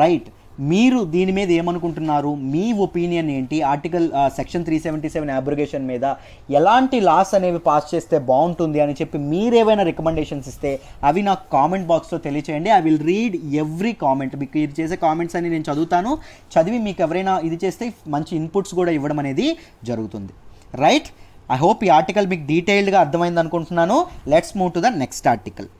రైట్. మీరు దీని మీద ఏమనుకుంటున్నారు, మీ ఒపీనియన్ ఏంటి, ఆర్టికల్ సెక్షన్ 377 అబ్రిగేషన్ మీద ఎలాంటి లాస్ అనేవి పాస్ చేస్తే బాగుంటుంది అని చెప్పి మీరేమైనా రికమెండేషన్స్ ఇస్తే అవి నాకు కామెంట్ బాక్స్లో తెలియచేయండి. I will read every comment. మీకు ఇది చేసే కామెంట్స్ అని నేను చదువుతాను, చదివి మీకు ఎవరైనా ఇది చేస్తే మంచి ఇన్పుట్స్ కూడా ఇవ్వడం అనేది జరుగుతుంది, రైట్. ఐ హోప్ ఈ ఆర్టికల్ మీకు డీటెయిల్డ్గా అర్థమైంది అనుకుంటున్నాను. Let's move to the next article.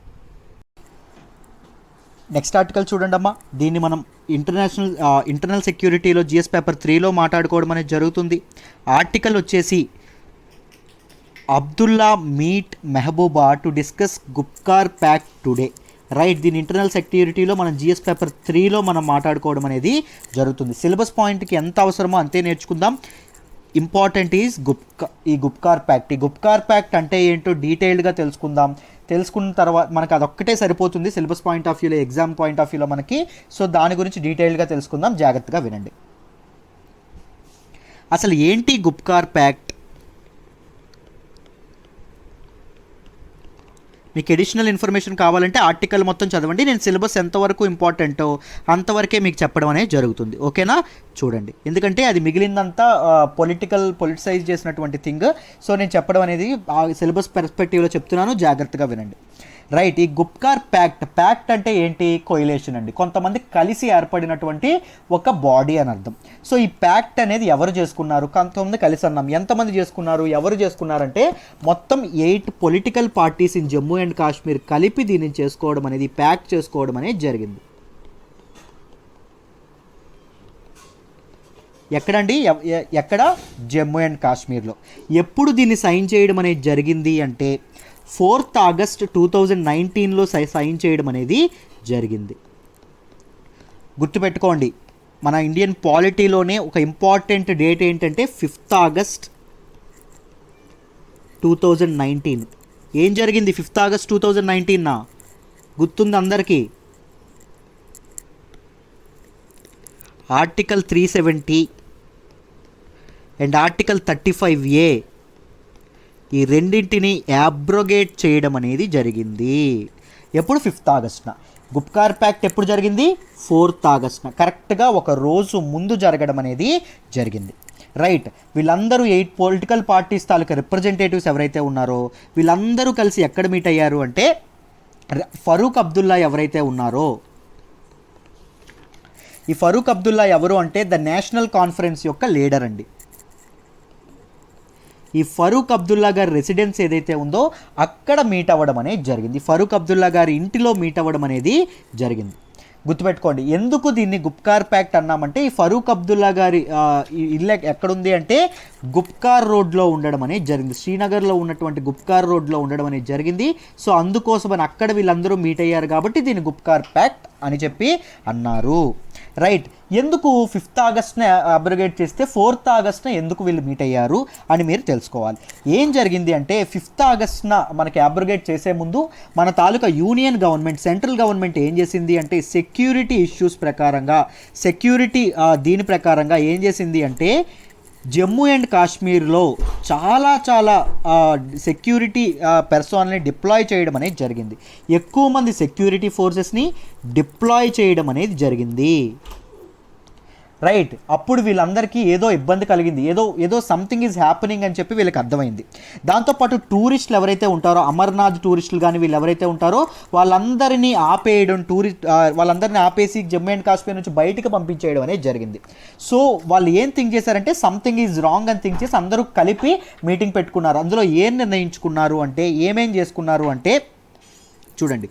Next article చూడండి అమ్మా, దీన్ని మనం ఇంటర్నల్ సెక్యూరిటీలో జిఎస్ పేపర్ 3లో మాట్లాడుకోవడం అనేది జరుగుతుంది. ఆర్టికల్ వచ్చేసి Abdullah meet Mehbooba to discuss Gupkar pact today, right. దీని ఇంటర్నల్ సెక్యూరిటీలో మనం జిఎస్ పేపర్ 3లో మనం మాట్లాడుకోవడం అనేది జరుగుతుంది. సిలబస్ పాయింట్కి ఎంత అవసరమో అంతే నేర్చుకుందాం. ఇంపార్టెంట్ ఈజ్ ఈ గుప్కార్ ప్యాక్ట్. ఈ గుప్కార్ ప్యాక్ట్ అంటే ఏంటో డీటెయిల్డ్గా తెలుసుకున్న తర్వాత మనకు అదొక్కటే సరిపోతుంది సిలబస్ పాయింట్ ఆఫ్ వ్యూలో, ఎగ్జామ్ పాయింట్ ఆఫ్ వ్యూలో మనకి. సో దాని గురించి డీటెయిల్డ్గా తెలుసుకుందాం, జాగ్రత్తగా వినండి. అసలు ఏంటి గుప్కార్ ప్యాక్ట్? మీకు అడిషనల్ ఇన్ఫర్మేషన్ కావాలంటే ఆర్టికల్ మొత్తం చదవండి. నేను సిలబస్ ఎంతవరకు ఇంపార్టెంటో అంతవరకే మీకు చెప్పడం అనేది జరుగుతుంది, ఓకేనా. చూడండి, ఎందుకంటే అది మిగిలిందంతా పొలిటిసైజ్ చేసినటువంటి థింగ్. సో నేను చెప్పడం అనేది సిలబస్ పర్స్పెక్టివ్లో చెప్తున్నాను, జాగ్రత్తగా వినండి, రైట్. ఈ గుప్కార్ ప్యాక్ట్ అంటే ఏంటి? కొయిలేషన్ అండి, కొంతమంది కలిసి ఏర్పడినటువంటి ఒక బాడీ అని అర్థం. సో ఈ ప్యాక్ట్ అనేది ఎవరు చేసుకున్నారు? కొంతమంది కలిసి అన్నాం. ఎంతమంది చేసుకున్నారు, ఎవరు చేసుకున్నారంటే మొత్తం 8 political parties in Jammu and Kashmir కలిపి దీన్ని చేసుకోవడం అనేది, ప్యాక్ట్ చేసుకోవడం అనేది జరిగింది. ఎక్కడండి? ఎక్కడ? జమ్మూ అండ్ కాశ్మీర్లో. ఎప్పుడు దీన్ని సైన్ చేయడం అనేది జరిగింది అంటే 4th ఆగస్ట్ 2019లో సైన్ చేయడం అనేది జరిగింది. గుర్తుపెట్టుకోండి, మన ఇండియన్ పాలిటీలోనే ఒక ఇంపార్టెంట్ డేట్ ఏంటంటే 5th ఆగస్ట్ 2019. ఏం జరిగింది 5th ఆగస్ట్ 2019? గుర్తుంది అందరికీ? ఆర్టికల్ 370 అండ్ ఆర్టికల్ 35A ఈ రెండింటిని యాబ్రోగేట్ చేయడం అనేది జరిగింది. ఎప్పుడు? 5th ఆగస్ట్న. గుప్కార్ ప్యాక్ట్ ఎప్పుడు జరిగింది? 4th ఆగస్ట్న. కరెక్ట్గా ఒక రోజు ముందు జరగడం అనేది జరిగింది, రైట్. వీళ్ళందరూ 8 పొలిటికల్ పార్టీస్ తాలూకా రిప్రజెంటేటివ్స్ ఎవరైతే ఉన్నారో వీళ్ళందరూ కలిసి ఎక్కడ మీట్ అయ్యారు అంటే ఫరూక్ అబ్దుల్లా ఎవరైతే ఉన్నారో, ఈ ఫరూక్ అబ్దుల్లా ఎవరు అంటే ద నేషనల్ కాన్ఫరెన్స్ యొక్క లీడర్ అండి. ఈ ఫరూక్ అబ్దుల్లా గారి రెసిడెన్స్ ఏదైతే ఉందో అక్కడ మీట్ అవ్వడం అనేది జరిగింది. ఫరూక్ అబ్దుల్లా గారి ఇంటిలో మీట్ అవ్వడం అనేది జరిగింది. గుర్తుపెట్టుకోండి, ఎందుకు దీన్ని గుప్కార్ ప్యాక్ట్ అన్నామంటే ఈ ఫరూక్ అబ్దుల్లా గారి ఇల్లు ఎక్కడుంది అంటే గుప్కార్ రోడ్లో ఉండడం అనేది జరిగింది. శ్రీనగర్లో ఉన్నటువంటి గుప్కార్ రోడ్లో ఉండడం అనేది జరిగింది. సో అందుకోసమని అక్కడ వీళ్ళందరూ మీట్ అయ్యారు కాబట్టి దీన్ని గుప్కార్ ప్యాక్ట్ అని చెప్పి అన్నారు, రైట్. ఎందుకు 5th ఆగస్ట్న అబ్రిగేట్ చేస్తే 4th ఆగస్ట్న ఎందుకు వీళ్ళు మీట్ అయ్యారు అని మీరు తెలుసుకోవాలి. ఏం జరిగింది అంటే 5th ఆగస్ట్న మనకి అబ్రిగేట్ చేసే ముందు మన తాలూకా యూనియన్ గవర్నమెంట్, సెంట్రల్ గవర్నమెంట్ ఏం చేసింది అంటే సెక్యూరిటీ ఇష్యూస్ ప్రకారంగా, దీని ప్రకారంగా ఏం చేసింది అంటే జమ్మూ అండ్ కాశ్మీర్లో చాలా సెక్యూరిటీ పర్సనల్ని డిప్లాయ్ చేయడం అనేది జరిగింది. ఎక్కువ మంది సెక్యూరిటీ ఫోర్సెస్ని డిప్లాయ్ చేయడం అనేది జరిగింది. రైట్, అప్పుడు వీళ్ళందరికీ ఏదో ఇబ్బంది కలిగింది, ఏదో సంథింగ్ ఈజ్ హ్యాపెనింగ్ అని చెప్పి వీళ్ళకి అర్థమైంది. దాంతోపాటు టూరిస్టులు ఎవరైతే ఉంటారో, అమర్నాథ్ టూరిస్టులు కానీ వీళ్ళు ఎవరైతే ఉంటారో వాళ్ళందరినీ వాళ్ళందరినీ ఆపేసి జమ్మూ అండ్ కాశ్మీర్ నుంచి బయటకు పంపించేయడం అనేది జరిగింది. సో వాళ్ళు ఏం థింక్ చేశారంటే సంథింగ్ ఈజ్ రాంగ్ అని థింక్ చేసి అందరూ కలిపి మీటింగ్ పెట్టుకున్నారు. అందులో ఏం నిర్ణయించుకున్నారు అంటే, ఏమేం చేసుకున్నారు అంటే చూడండి,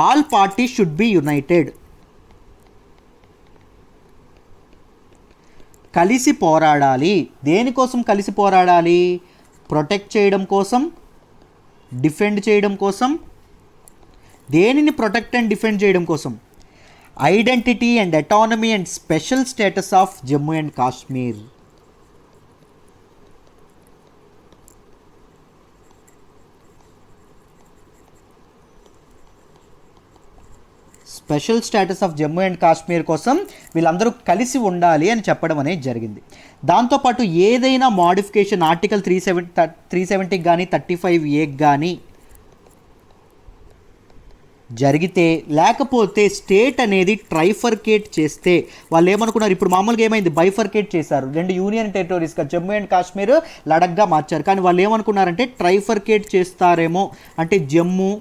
all parties should be United. కలిసి పోరాడాలి. దేనికోసం కలిసి పోరాడాలి? ప్రొటెక్ట్ చేయడం కోసం, డిఫెండ్ చేయడం కోసం. దేనిని ప్రొటెక్ట్ అండ్ డిఫెండ్ చేయడం కోసం? Identity and autonomy and special status of Jammu and Kashmir. Special status of Jammu and Kashmir కోసం వీళ్ళందరూ కలిసి ఉండాలి అని చెప్పడం అనేది జరిగింది. దాంతోపాటు ఏదైనా మోడిఫికేషన్ ఆర్టికల్ 370 కానీ 35A కానీ జరిగితే, లేకపోతే స్టేట్ అనేది ట్రైఫర్కేట్ చేస్తే, వాళ్ళు ఏమనుకున్నారు, ఇప్పుడు మామూలుగా ఏమైంది, బైఫర్కేట్ చేశారు, 2 యూనియన్ టెరిటరీస్గా జమ్మూ అండ్ కాశ్మీర్ లడఖ్గా మార్చారు. కానీ వాళ్ళు ఏమనుకున్నారంటే ట్రైఫర్కేట్ చేస్తారేమో, అంటే జమ్మూ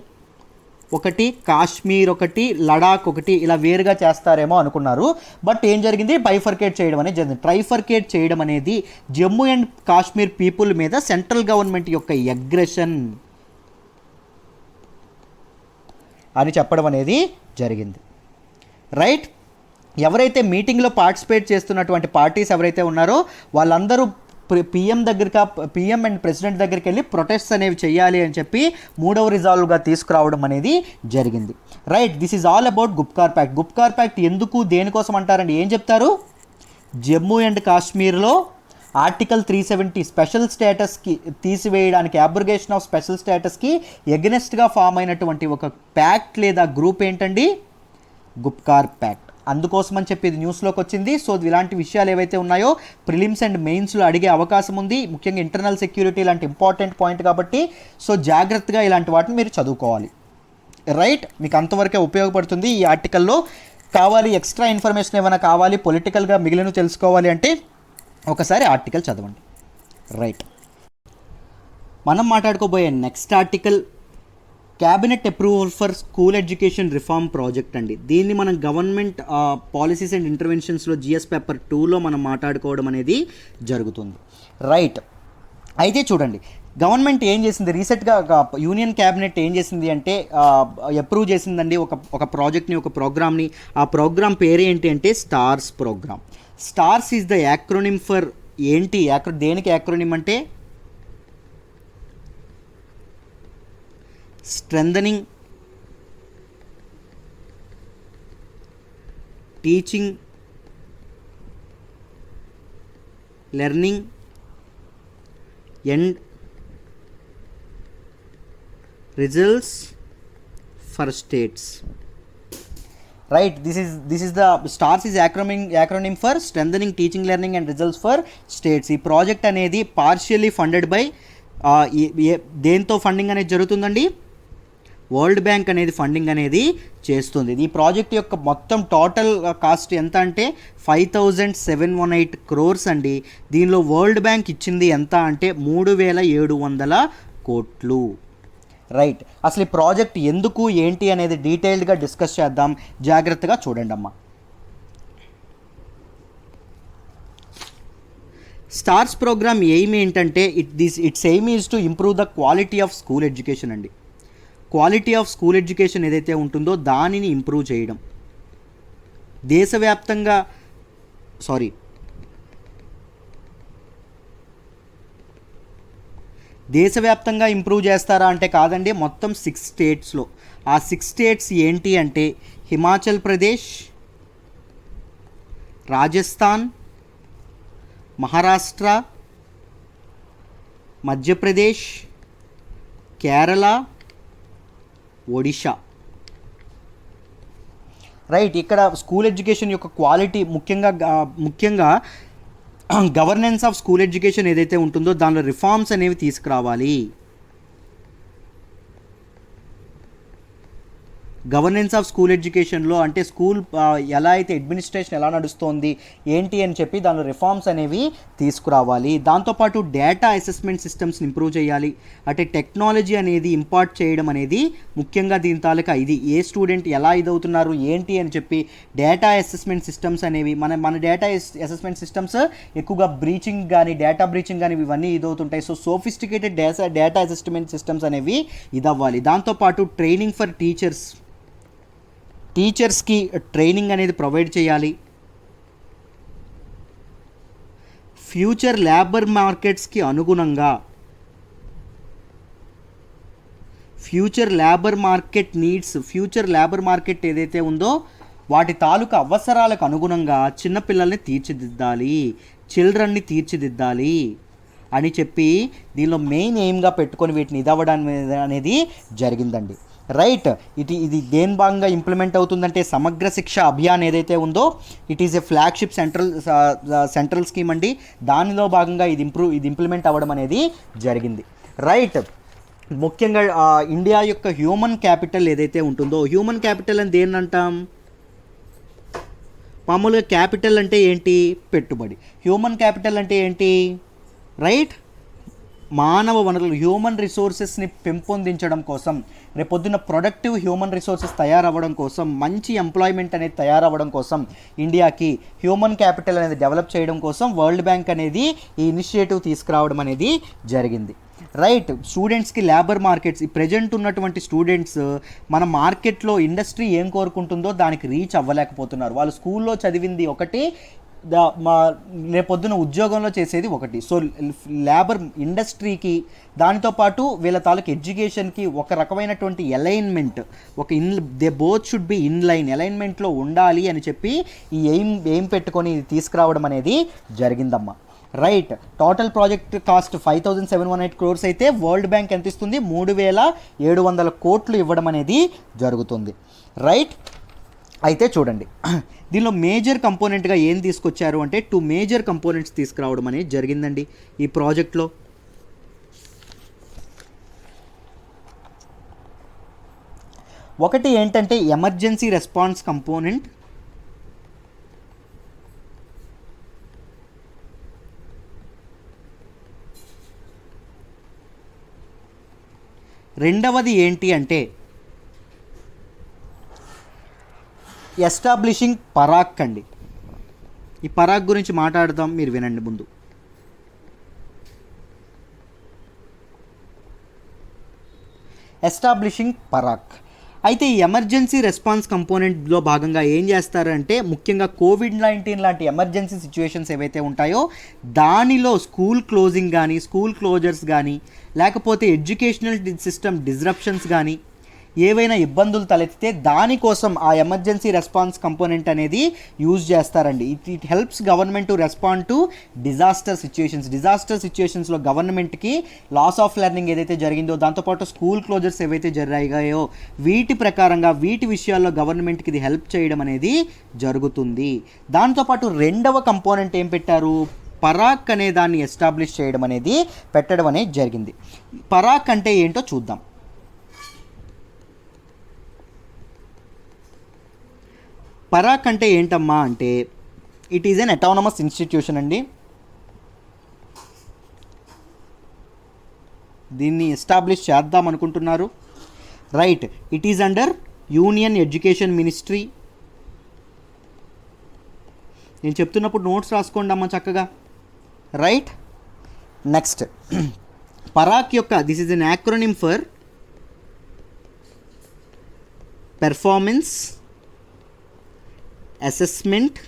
ఒకటి, కాశ్మీర్ ఒకటి, లడాక్ ఒకటి, ఇలా వేరుగా చేస్తారేమో అనుకున్నారు. బట్ ఏం జరిగింది, బైఫర్కేట్ చేయడం అనేది జరిగింది. ట్రైఫర్కేట్ చేయడం అనేది జమ్మూ అండ్ కాశ్మీర్ పీపుల్ మీద సెంట్రల్ గవర్నమెంట్ యొక్క అగ్రెషన్ అని చెప్పడం అనేది జరిగింది. రైట్, ఎవరైతే మీటింగ్లో పార్టిసిపేట్ చేస్తున్నటువంటి పార్టీస్ ఎవరైతే ఉన్నారో వాళ్ళందరూ పిఎం అండ్ ప్రెసిడెంట్ దగ్గరికి వెళ్ళి ప్రొటెస్ట్ అనేవి చేయాలి అని చెప్పి 3వ రిజాల్వ్గా తీసుకురావడం అనేది జరిగింది. Right, this is all about Gupkar pact. Gupkar pact ఎందుకు, దేనికోసం అంటారండి, ఏం చెప్తారు? జమ్మూ అండ్ కాశ్మీర్లో ఆర్టికల్ 370 స్పెషల్ స్టేటస్కి తీసివేయడానికి, అబ్రిగేషన్ ఆఫ్ స్పెషల్ స్టేటస్కి ఎగనెస్ట్గా ఫామ్ అయినటువంటి ఒక ప్యాక్ట్ లేదా గ్రూప్ ఏంటండి, గుప్కార్ ప్యాక్ట్. అందుకోసం అని చెప్పి ఇది న్యూస్లోకి వచ్చింది. సో ఇలాంటి విషయాలు ఏవైతే ఉన్నాయో ప్రిలిమ్స్ అండ్ మెయిన్స్లో అడిగే అవకాశం ఉంది, ముఖ్యంగా ఇంటర్నల్ సెక్యూరిటీ లాంటి ఇంపార్టెంట్ పాయింట్ కాబట్టి. సో జాగ్రత్తగా ఇలాంటి వాటిని మీరు చదువుకోవాలి. రైట్, మీకు అంతవరకే ఉపయోగపడుతుంది ఈ ఆర్టికల్లో. కావాలి ఎక్స్ట్రా ఇన్ఫర్మేషన్ ఏమైనా కావాలి, పొలిటికల్గా మిగిలిన తెలుసుకోవాలి అంటే ఒకసారి ఆర్టికల్ చదవండి. రైట్, మనం మాట్లాడుకోబోయే next article cabinet approval for school education reform project అండి. దీన్ని మనం గవర్నమెంట్ పాలసీస్ అండ్ ఇంటర్వెన్షన్స్లో GS పేపర్ 2లో మనం మాట్లాడుకోవడం అనేది జరుగుతుంది. రైట్, అయితే చూడండి, గవర్నమెంట్ ఏం చేసింది, రీసెంట్గా యూనియన్ క్యాబినెట్ ఏం చేసింది అంటే అప్రూవ్ చేసిందండి ఒక ప్రాజెక్ట్ని, ఒక ప్రోగ్రామ్ని. ఆ ప్రోగ్రామ్ పేరు ఏంటి అంటే stars program. Stars is the acronym for ఏంటి, దేనికి యాక్రోనిమ్ అంటే strengthening teaching learning and results for states. Right, this is the stars is acronym for strengthening teaching learning and results for states. ఈ ప్రాజెక్ట్ అనేది పార్షియల్లీ ఫండెడ్ బై దేంతో ఫండింగ్ అనేది జరుగుతుందండి, వరల్డ్ బ్యాంక్ అనేది ఫండింగ్ అనేది చేస్తుంది. ఈ ప్రాజెక్ట్ యొక్క మొత్తం టోటల్ కాస్ట్ ఎంత అంటే 5718 crores అండి. దీనిలో వరల్డ్ బ్యాంక్ ఇచ్చింది ఎంత అంటే 3700 కోట్లు. రైట్, అసలు ఈ ప్రాజెక్ట్ ఎందుకు ఏంటి అనేది డీటెయిల్డ్గా డిస్కస్ చేద్దాం, జాగ్రత్తగా చూడండి అమ్మా. స్టార్స్ ప్రోగ్రామ్ ఎయిమ్ ఏంటంటే it's aim is to improve the quality of school education అండి. క్వాలిటీ ఆఫ్ స్కూల్ ఎడ్యుకేషన్ ఏదైతే ఉంటుందో దానిని ఇంప్రూవ్ చేయడం. దేశవ్యాప్తంగా ఇంప్రూవ్ చేస్తారా అంటే కాదండి, మొత్తం 6 స్టేట్స్లో. ఆ 6 స్టేట్స్ ఏంటి అంటే హిమాచల్ ప్రదేశ్, రాజస్థాన్, మహారాష్ట్ర, మధ్యప్రదేశ్, కేరళ, ఒడిషా. రైట్, ఇక్కడ స్కూల్ ఎడ్యుకేషన్ యొక్క క్వాలిటీ ముఖ్యంగా గవర్నెన్స్ ఆఫ్ స్కూల్ ఎడ్యుకేషన్ ఏదైతే ఉంటుందో దానిలో రిఫార్మ్స్ అనేవి తీసుకురావాలి. గవర్నెన్స్ ఆఫ్ స్కూల్ ఎడ్యుకేషన్లో అంటే స్కూల్ ఎలా అయితే అడ్మినిస్ట్రేషన్ ఎలా నడుస్తోంది ఏంటి అని చెప్పి దానిలో రిఫార్మ్స్ అనేవి తీసుకురావాలి. దాంతోపాటు డేటా అసెస్మెంట్ సిస్టమ్స్ని ఇంప్రూవ్ చేయాలి. అంటే టెక్నాలజీ అనేది ఇంపార్ట్ చేయడం అనేది ముఖ్యంగా దీని తాలూకా ఇది ఏ స్టూడెంట్ ఎలా ఇదవుతున్నారు ఏంటి అని చెప్పి డేటా అసెస్మెంట్ సిస్టమ్స్ అనేవి మన డేటా అసెస్మెంట్ సిస్టమ్స్ ఎక్కువగా బ్రీచింగ్ కానీ డేటా బ్రీచింగ్ కానీ ఇవన్నీ ఇదవుతుంటాయి. So sophisticated data assessment systems అనేవి ఇదవ్వాలి. దాంతోపాటు ట్రైనింగ్ ఫర్ టీచర్స్కి ట్రైనింగ్ అనేది ప్రొవైడ్ చేయాలి. ఫ్యూచర్ లేబర్ మార్కెట్స్కి అనుగుణంగా ఫ్యూచర్ లేబర్ మార్కెట్ ఏదైతే ఉందో వాటి తాలూకా అవసరాలకు అనుగుణంగా చిన్నపిల్లల్ని చిల్డ్రన్ని తీర్చిదిద్దాలి అని చెప్పి దీనిలో మెయిన్ ఎయిమ్గా పెట్టుకొని వీటిని ఇదవ్వడం అనేది జరిగిందండి. రైట్. ఇది దేని భాగంగా ఇంప్లిమెంట్ అవుతుందంటే సమగ్ర శిక్ష అభియాన్ ఏదైతే ఉందో it is a flagship central scheme అండి. దానిలో భాగంగా ఇది ఇంప్లిమెంట్ అవ్వడం అనేది జరిగింది. రైట్. ముఖ్యంగా ఇండియా యొక్క హ్యూమన్ క్యాపిటల్ ఏదైతే ఉంటుందో హ్యూమన్ క్యాపిటల్ అని దేన్ని అంటాం? మామూలుగా క్యాపిటల్ అంటే ఏంటి? పెట్టుబడి. హ్యూమన్ క్యాపిటల్ అంటే ఏంటి? రైట్. మానవ వనరులు హ్యూమన్ రిసోర్సెస్ని పెంపొందించడం కోసం రేపొద్దున ప్రొడక్టివ్ హ్యూమన్ రిసోర్సెస్ తయారవ్వడం కోసం మంచి ఎంప్లాయ్మెంట్ అనేది తయారవ్వడం కోసం ఇండియాకి హ్యూమన్ క్యాపిటల్ అనేది డెవలప్ చేయడం కోసం వరల్డ్ బ్యాంక్ అనేది ఈ ఇనిషియేటివ్ తీసుకురావడం అనేది జరిగింది. రైట్. స్టూడెంట్స్కి లేబర్ మార్కెట్స్ ఈ ప్రజెంట్ ఉన్నటువంటి స్టూడెంట్స్ మన మార్కెట్లో ఇండస్ట్రీ ఏం కోరుకుంటుందో దానికి రీచ్ అవ్వలేకపోతున్నారు. వాళ్ళు స్కూల్లో చదివింది ఒకటి రేపొద్దున ఉద్యోగంలో చేసేది ఒకటి. సో లేబర్ ఇండస్ట్రీకి దానితో పాటు వీళ్ళ తాలూకు ఎడ్యుకేషన్కి ఒక రకమైనటువంటి alignment they both should be in line అలైన్మెంట్లో ఉండాలి అని చెప్పి ఈ ఎయిమ్ పెట్టుకొని తీసుకురావడం అనేది జరిగిందమ్మా. Right. Total project cost 5718 crores అయితే వరల్డ్ బ్యాంక్ ఎంత ఇస్తుంది? 3700 కోట్లు ఇవ్వడం అనేది జరుగుతుంది. రైట్. అయితే చూడండి దీనిలో మేజర్ కంపోనెంట్గా ఏం తీసుకొచ్చారు అంటే 2 మేజర్ కంపోనెంట్స్ తీసుకురావడం అనేది జరిగిందండి ఈ ప్రాజెక్ట్లో. ఒకటి ఏంటంటే ఎమర్జెన్సీ రెస్పాన్స్ కంపోనెంట్. రెండవది ఏంటి అంటే ఎస్టాబ్లిషింగ్ పరాక్ అండి. ఈ పరాక్ గురించి మాట్లాడదాం, మీరు వినండి ముందు. ఎస్టాబ్లిషింగ్ పరాక్ అయితే ఈ ఎమర్జెన్సీ రెస్పాన్స్ కంపోనెంట్లో భాగంగా ఏం చేస్తారంటే ముఖ్యంగా COVID-19 లాంటి ఎమర్జెన్సీ సిచ్యువేషన్స్ ఏవైతే ఉంటాయో దానిలో స్కూల్ క్లోజర్స్ కానీ లేకపోతే ఎడ్యుకేషనల్ సిస్టమ్ డిస్రప్షన్స్ కానీ ఏవైనా ఇబ్బందులు తలెత్తితే దానికోసం ఆ ఎమర్జెన్సీ రెస్పాన్స్ కంపోనెంట్ అనేది యూజ్ చేస్తారండి. It helps government to respond to disaster సిచ్యువేషన్స్లో గవర్నమెంట్కి లాస్ ఆఫ్ లెర్నింగ్ ఏదైతే జరిగిందో దాంతోపాటు స్కూల్ క్లోజర్స్ ఏవైతే జరిగాయో వీటి విషయాల్లో గవర్నమెంట్కి ఇది హెల్ప్ చేయడం అనేది జరుగుతుంది. దాంతోపాటు రెండవ కంపోనెంట్ ఏం పెట్టారు? పరాక్ అనే దాన్ని ఎస్టాబ్లిష్ చేయడం అనేది పెట్టడం అనేది జరిగింది. పరాక్ అంటే ఏంటో చూద్దాం. పరాక్ అంటే ఏంటమ్మా అంటే it is an autonomous institution అండి. దీన్ని ఎస్టాబ్లిష్ చేద్దాం అనుకుంటున్నారు. Right. It is under union education ministry. నేను చెప్తున్నప్పుడు నోట్స్ రాసుకోండి అమ్మ చక్కగా. రైట్. నెక్స్ట్ పరాక్ యొక్క this is an acronym for performance assessment,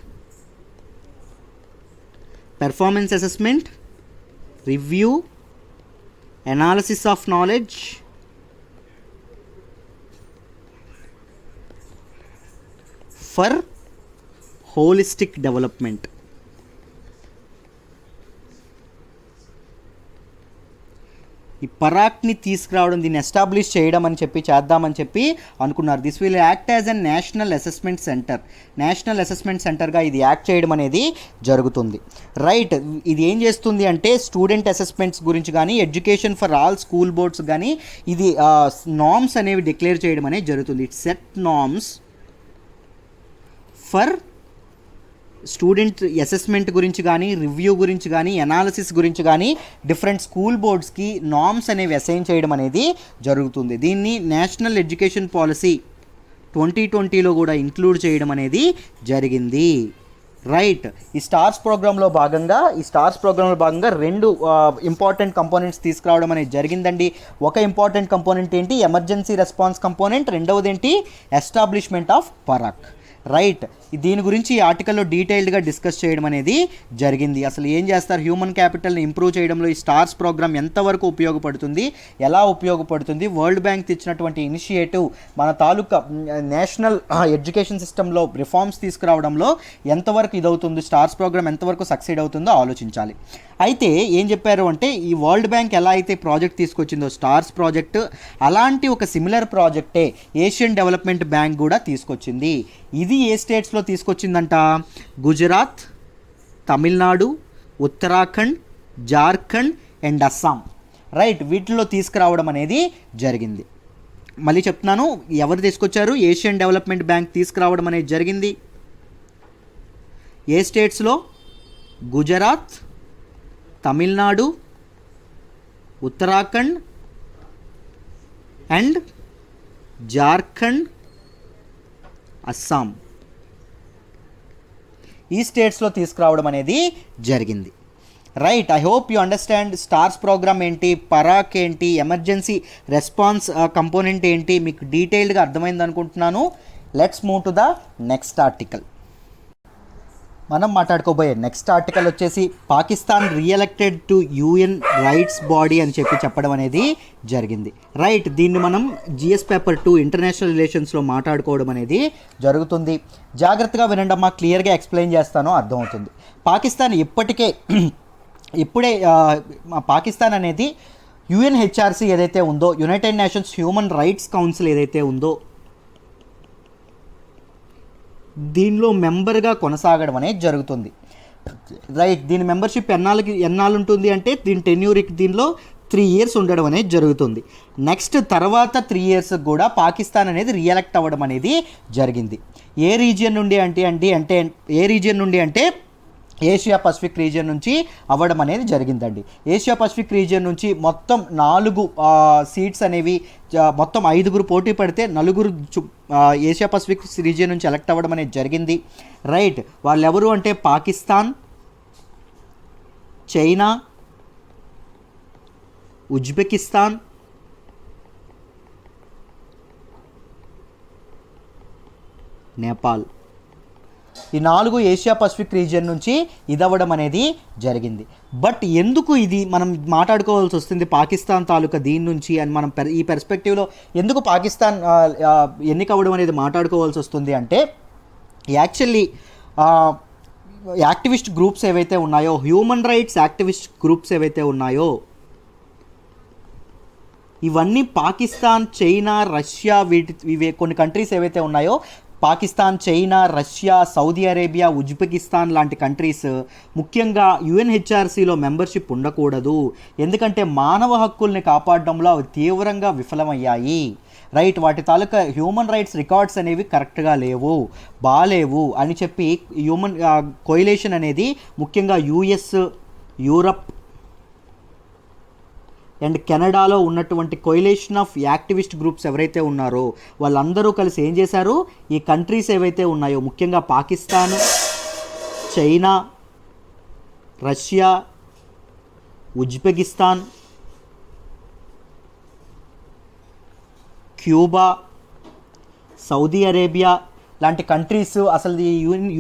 review, analysis of knowledge, for holistic development. ఈ పరాక్ని తీసుకురావడం, దీన్ని ఎస్టాబ్లిష్ చేయడం అని చెప్పి చేద్దామని చెప్పి అనుకున్నారు. This will act as a national assessment centre. National assessment సెంటర్గా ఇది యాక్ట్ చేయడం అనేది జరుగుతుంది. రైట్, ఇది ఏం చేస్తుంది అంటే స్టూడెంట్ అసెస్మెంట్స్ గురించి కానీ, education for all school boards కానీ ఇది నామ్స్ అనేవి డిక్లేర్ చేయడం అనేది జరుగుతుంది. It set norms for student assessment గురించి కానీ, రివ్యూ గురించి కానీ, అనాలిసిస్ గురించి కానీ డిఫరెంట్ స్కూల్ బోర్డ్స్కి నామ్స్ అనేవి అసైన్ చేయడం అనేది జరుగుతుంది. దీన్ని నేషనల్ ఎడ్యుకేషన్ పాలసీ 2020లో కూడా ఇంక్లూడ్ చేయడం అనేది జరిగింది. రైట్, ఈ స్టార్స్ ప్రోగ్రాంలో భాగంగా రెండు ఇంపార్టెంట్ కంపోనెంట్స్ తీసుకురావడం అనేది జరిగిందండి. ఒక ఇంపార్టెంట్ కంపోనెంట్ ఏంటి? Emergency response component. రెండవది ఏంటి? Establishment of Parag. రైట్, దీని గురించి ఈ ఆర్టికల్లో డీటెయిల్డ్గా డిస్కస్ చేయడం అనేది జరిగింది. అసలు ఏం చేస్తారు, హ్యూమన్ క్యాపిటల్ని ఇంప్రూవ్ చేయడంలో ఈ స్టార్స్ ప్రోగ్రామ్ ఎంతవరకు ఉపయోగపడుతుంది, ఎలా ఉపయోగపడుతుంది, వరల్డ్ బ్యాంక్ ఇచ్చినటువంటి ఇనిషియేటివ్ మన తాలూకా నేషనల్ ఎడ్యుకేషన్ సిస్టంలో రిఫార్మ్స్ తీసుకురావడంలో ఎంతవరకు ఇదవుతుంది, స్టార్స్ ప్రోగ్రామ్ ఎంతవరకు సక్సీడ్ అవుతుందో ఆలోచించాలి. అయితే ఏం చెప్పారు అంటే ఈ వరల్డ్ బ్యాంక్ ఎలా అయితే ప్రాజెక్ట్ తీసుకొచ్చిందో స్టార్స్ ప్రాజెక్ట్, అలాంటి ఒక సిమిలర్ ప్రాజెక్టే ఏషియన్ డెవలప్మెంట్ బ్యాంక్ కూడా తీసుకొచ్చింది. ఇది ఏ స్టేట్స్లో తీసుకొచ్చిందంట? గుజరాత్, తమిళనాడు, ఉత్తరాఖండ్, జార్ఖండ్ అండ్ అస్సాం. రైట్, వీటిల్లో తీసుకురావడం అనేది జరిగింది. మళ్ళీ చెప్తున్నాను, ఎవరు తీసుకొచ్చారు? ఏషియన్ డెవలప్మెంట్ బ్యాంక్ తీసుకురావడం అనేది జరిగింది. ఏ స్టేట్స్లో? గుజరాత్, తమిళనాడు, ఉత్తరాఖండ్ అండ్ జార్ఖండ్, అస్సాం. ఈ స్టేట్స్లో తీసుకురావడం అనేది జరిగింది. Right, I hope you understand stars program ఏంటి, పరాక్ ఏంటి, ఎమర్జెన్సీ రెస్పాన్స్ కంపోనెంట్ ఏంటి, మీకు డీటెయిల్డ్గా అర్థమైంది అనుకుంటున్నాను. Let's move to the next article. మనం మాట్లాడుకోబోయే నెక్స్ట్ ఆర్టికల్ వచ్చేసి Pakistan re-elected to UN rights body అని చెప్పడం అనేది జరిగింది. రైట్, దీన్ని మనం జిఎస్ పేపర్ 2 ఇంటర్నేషనల్ రిలేషన్స్లో మాట్లాడుకోవడం అనేది జరుగుతుంది. జాగ్రత్తగా వినండమ్మా, క్లియర్గా ఎక్స్ప్లెయిన్ చేస్తానో అర్థమవుతుంది. పాకిస్తాన్ ఇప్పుడే పాకిస్తాన్ అనేది యుఎన్హెచ్ఆర్సీ ఏదైతే ఉందో, United nations human rights council ఏదైతే ఉందో దీనిలో మెంబర్గా కొనసాగడం అనేది జరుగుతుంది. రైట్, దీని మెంబర్షిప్ ఎన్నాళ్ళు ఉంటుంది అంటే దీని టెన్యూర్కి దీనిలో 3 years ఉండడం అనేది జరుగుతుంది. నెక్స్ట్ తర్వాత 3 years కూడా పాకిస్తాన్ అనేది రీఎలెక్ట్ అవ్వడం అనేది జరిగింది. ఏ రీజియన్ నుండి అంటే ఏషియా పసిఫిక్ రీజియన్ నుంచి అవ్వడం అనేది జరిగిందండి. ఏషియా పసిఫిక్ రీజియన్ నుంచి మొత్తం 4 సీట్స్ అనేవి, మొత్తం 5 పోటీ పడితే 4 ఏషియా పసిఫిక్ రీజియన్ నుంచి ఎలక్ట్ అవ్వడం అనేది జరిగింది. రైట్, వాళ్ళు ఎవరు అంటే పాకిస్తాన్, చైనా, ఉజ్బెకిస్తాన్, నేపాల్. ఈ 4 ఏషియా పసిఫిక్ రీజియన్ నుంచి ఇదవ్వడం అనేది జరిగింది. బట్ ఎందుకు ఇది మనం మాట్లాడుకోవాల్సి వస్తుంది పాకిస్తాన్ తాలూకా దీని నుంచి అని మనం ఈ పెర్స్పెక్టివ్లో ఎందుకు పాకిస్తాన్ ఎన్నికవ్వడం అనేది మాట్లాడుకోవాల్సి వస్తుంది అంటే యాక్చువల్లీ యాక్టివిస్ట్ గ్రూప్స్ ఏవైతే ఉన్నాయో, హ్యూమన్ రైట్స్ యాక్టివిస్ట్ గ్రూప్స్ ఏవైతే ఉన్నాయో ఇవన్నీ పాకిస్తాన్, చైనా, రష్యా ఇవే కొన్ని కంట్రీస్ ఏవైతే ఉన్నాయో Pakistan, China, Russia, Saudi Arabia, Uzbekistan లాంటి కంట్రీస్ ముఖ్యంగా యుఎన్హెచ్ఆర్సీలో మెంబర్షిప్ ఉండకూడదు. ఎందుకంటే మానవ హక్కుల్ని కాపాడడంలో అవి తీవ్రంగా విఫలమయ్యాయి. రైట్, వాటి తాలూకా హ్యూమన్ రైట్స్ రికార్డ్స్ అనేవి కరెక్ట్గా బాలేవు అని చెప్పి హ్యూమన్ కోయిలేషన్ అనేది ముఖ్యంగా యుఎస్, యూరప్ అండ్ కెనడాలో ఉన్నటువంటి కోయిలేషన్ ఆఫ్ యాక్టివిస్ట్ గ్రూప్స్ ఎవరైతే ఉన్నారో వాళ్ళందరూ కలిసి ఏం చేశారు, ఈ కంట్రీస్ ఏవైతే ఉన్నాయో ముఖ్యంగా Pakistan, China, Russia, Uzbekistan, Cuba, Saudi Arabia లాంటి కంట్రీస్ అసలు ఈ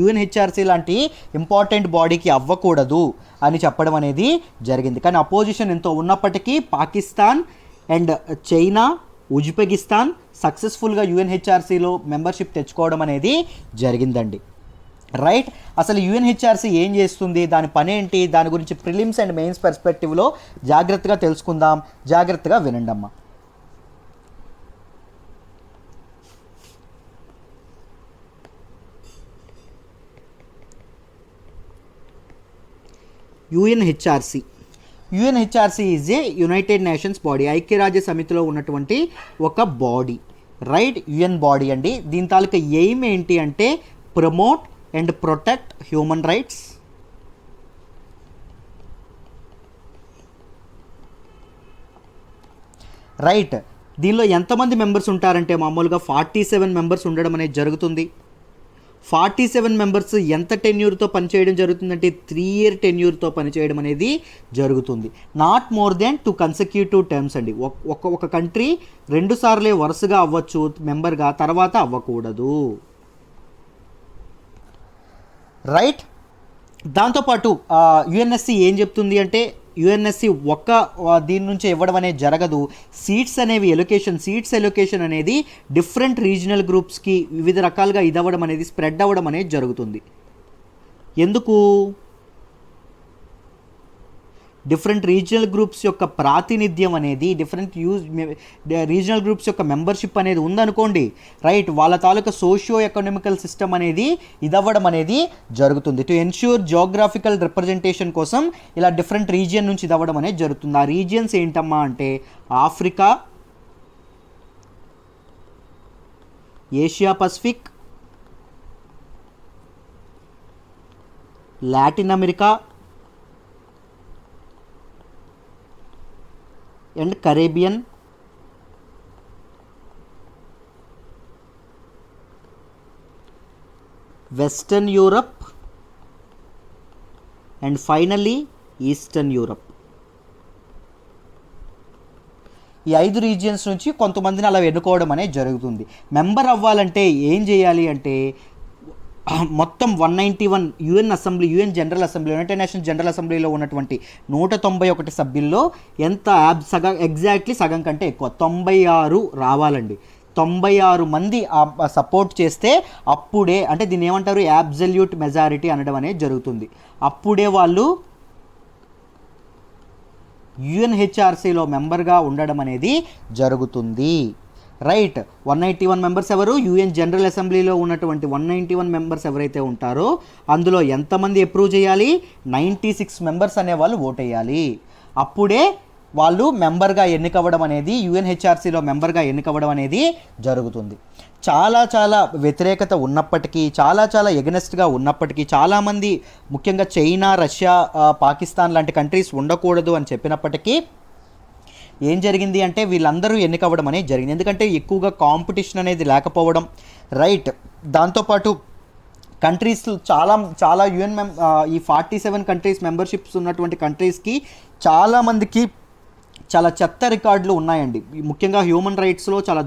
యుఎన్హెచ్ఆర్సీ లాంటి ఇంపార్టెంట్ బాడీకి అవ్వకూడదు అని చెప్పడం అనేది జరిగింది. కానీ అపోజిషన్ ఎంతో ఉన్నప్పటికీ పాకిస్తాన్ అండ్ చైనా, ఉజ్బెకిస్తాన్ సక్సెస్ఫుల్గా యుఎన్హెచ్ఆర్సీలో మెంబర్షిప్ తెచ్చుకోవడం అనేది జరిగిందండి. రైట్. అసలు యుఎన్హెచ్ఆర్సీ ఏం చేస్తుంది, దాని పని ఏంటి, దాని గురించి ప్రిలిమ్స్ అండ్ మెయిన్స్ పర్స్పెక్టివ్లో జాగ్రత్తగా తెలుసుకుందాం. జాగ్రత్తగా వినండి అమ్మా. UNHRC is a United Nations body, ఐక్యరాజ్య సమితిలో ఉన్నటువంటి ఒక బాడీ. రైట్, యుఎన్ బాడీ అండి. దీని తాలూకా ఎయిమ్ ఏంటి అంటే promote and protect human rights, right. దీనిలో ఎంతమంది మెంబర్స్ ఉంటారంటే మామూలుగా 47 మెంబర్స్ ఉండడం అనేది జరుగుతుంది. 47 మెంబర్స్ ఎంత టెన్యూర్తో పనిచేయడం జరుగుతుందంటే 3 ఇయర్ టెన్యూర్తో పనిచేయడం అనేది జరుగుతుంది. Not more than 2 consecutive terms అండి. ఒక కంట్రీ 2 సార్లే వరుసగా అవ్వచ్చు మెంబర్గా, తర్వాత అవ్వకూడదు. రైట్. దాంతోపాటు యుఎన్ఎస్సి ఏం చెప్తుంది అంటే యుఎన్ఎస్సి దీని నుంచి ఇవ్వడం అనేది జరగదు. సీట్స్ అనేవి సీట్స్ ఎలొకేషన్ అనేది డిఫరెంట్ రీజనల్ గ్రూప్స్కి వివిధ రకాలుగా ఇదవ్వడం అనేది, స్ప్రెడ్ అవ్వడం అనేది జరుగుతుంది. ఎందుకు? డిఫరెంట్ రీజనల్ గ్రూప్స్ యొక్క ప్రాతినిధ్యం అనేది, రీజనల్ గ్రూప్స్ యొక్క మెంబర్షిప్ అనేది ఉందనుకోండి, రైట్, వాళ్ళ తాలూకా సోషియో ఎకనామికల్ సిస్టమ్ అనేది ఇదవ్వడం అనేది జరుగుతుంది. టు ఎన్ష్యూర్ జియోగ్రాఫికల్ రిప్రజెంటేషన్ కోసం ఇలా డిఫరెంట్ రీజియన్ నుంచి ఇదవ్వడం అనేది జరుగుతుంది. ఆ రీజియన్స్ ఏంటమ్మా అంటే Africa, Asia Pacific, Latin America and Caribbean, western Europe and finally eastern Europe. ఈ 5 రీజియన్స్ నుంచి కొంతమందిని అలా ఎన్నుకోవడం అనేది జరుగుతుంది. మెంబర్ అవ్వాలంటే ఏం చేయాలి అంటే మొత్తం 191 UN general assembly, United nations general అసెంబ్లీలో ఉన్నటువంటి 191 సభ్యుల్లో ఎగ్జాక్ట్లీ సగం కంటే ఎక్కువ 96 రావాలండి. 96 మంది సపోర్ట్ చేస్తే అప్పుడే, అంటే దీన్ని ఏమంటారు, అబ్సల్యూట్ మెజారిటీ అనడం అనేది జరుగుతుంది. అప్పుడే వాళ్ళు యుఎన్హెచ్ఆర్సీలో మెంబర్గా ఉండడం అనేది జరుగుతుంది. రైట్. 191 మెంబర్స్ ఎవరు? యుఎన్ జనరల్ అసెంబ్లీలో ఉన్నటువంటి 191 మెంబర్స్ ఎవరైతే ఉంటారో అందులో ఎంతమంది అప్రూవ్ చేయాలి? 96 మెంబర్స్ అనేవాళ్ళు ఓట్ వేయాలి. అప్పుడే వాళ్ళు మెంబర్గా ఎన్నికవ్వడం అనేది, యుఎన్హెచ్ఆర్సీలో మెంబర్గా ఎన్నికవ్వడం అనేది జరుగుతుంది. చాలా వ్యతిరేకత ఉన్నప్పటికీ, చాలా ఎగనెస్ట్గా ఉన్నప్పటికీ, చాలామంది ముఖ్యంగా చైనా, రష్యా, పాకిస్తాన్ లాంటి కంట్రీస్ ఉండకూడదు అని చెప్పినప్పటికీ ఏం జరిగింది అంటే వీళ్ళందరూ ఎన్నికవ్వడం అనేది జరిగింది. ఎందుకంటే ఎక్కువగా కాంపిటీషన్ అనేది లేకపోవడం. రైట్. దాంతోపాటు కంట్రీస్ చాలా ఈ 47 కంట్రీస్ మెంబర్షిప్స్ ఉన్నటువంటి కంట్రీస్కి చాలామందికి చాలా చెత్త రికార్డులు ఉన్నాయండి. ముఖ్యంగా హ్యూమన్ రైట్స్లో చాలా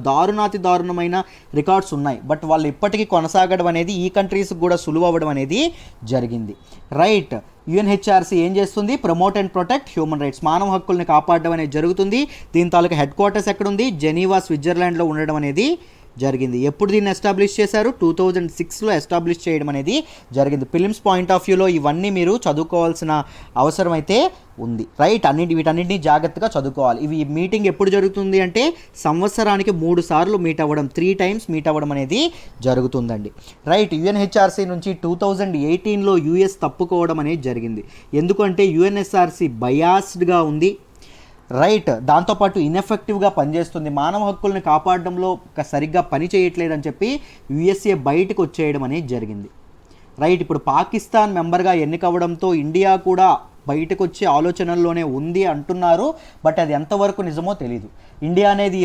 దారుణమైన రికార్డ్స్ ఉన్నాయి. బట్ వాళ్ళు ఇప్పటికీ కొనసాగడం అనేది ఈ కంట్రీస్కి కూడా సులువు అవ్వడం అనేది జరిగింది. రైట్. యుఎన్హెచ్ఆర్సీ ఏం చేస్తుంది? Promote and protect human rights, మానవ హక్కుల్ని కాపాడడం అనేది జరుగుతుంది. దీని తాలూకా హెడ్ క్వార్టర్స్ ఎక్కడుంది? జెనీవా, స్విట్జర్లాండ్లో ఉండడం అనేది జరిగింది. ఎప్పుడు దీన్ని ఎస్టాబ్లిష్ చేశారు? 2006లో ఎస్టాబ్లిష్ చేయడం అనేది జరిగింది. ఫిలిమ్స్ పాయింట్ ఆఫ్ వ్యూలో ఇవన్నీ మీరు చదువుకోవాల్సిన అవసరం అయితే ఉంది. రైట్. వీటన్నిటిని జాగ్రత్తగా చదువుకోవాలి. ఇవి మీటింగ్ ఎప్పుడు జరుగుతుంది అంటే సంవత్సరానికి 3 సార్లు మీట్ అవ్వడం, 3 టైమ్స్ మీట్ అవ్వడం అనేది జరుగుతుందండి. రైట్. యుఎన్హెచ్ఆర్సీ నుంచి 2018లో యుఎస్ తప్పుకోవడం అనేది జరిగింది. ఎందుకంటే యుఎన్హెచ్ఆర్సీ బయాస్డ్గా ఉంది. రైట్. దాంతోపాటు ఇన్ఎఫెక్టివ్గా పనిచేస్తుంది, మానవ హక్కుల్ని కాపాడడంలో సరిగ్గా పని చేయట్లేదని చెప్పి యుఎస్ఏ బయటకు వచ్చేయడం అనేది జరిగింది. రైట్. ఇప్పుడు పాకిస్తాన్ మెంబర్గా ఎన్నికవ్వడంతో ఇండియా కూడా బయటకు వచ్చే ఆలోచనల్లోనే ఉంది అంటున్నారు. బట్ అది ఎంతవరకు నిజమో తెలీదు. ఇండియా అనేది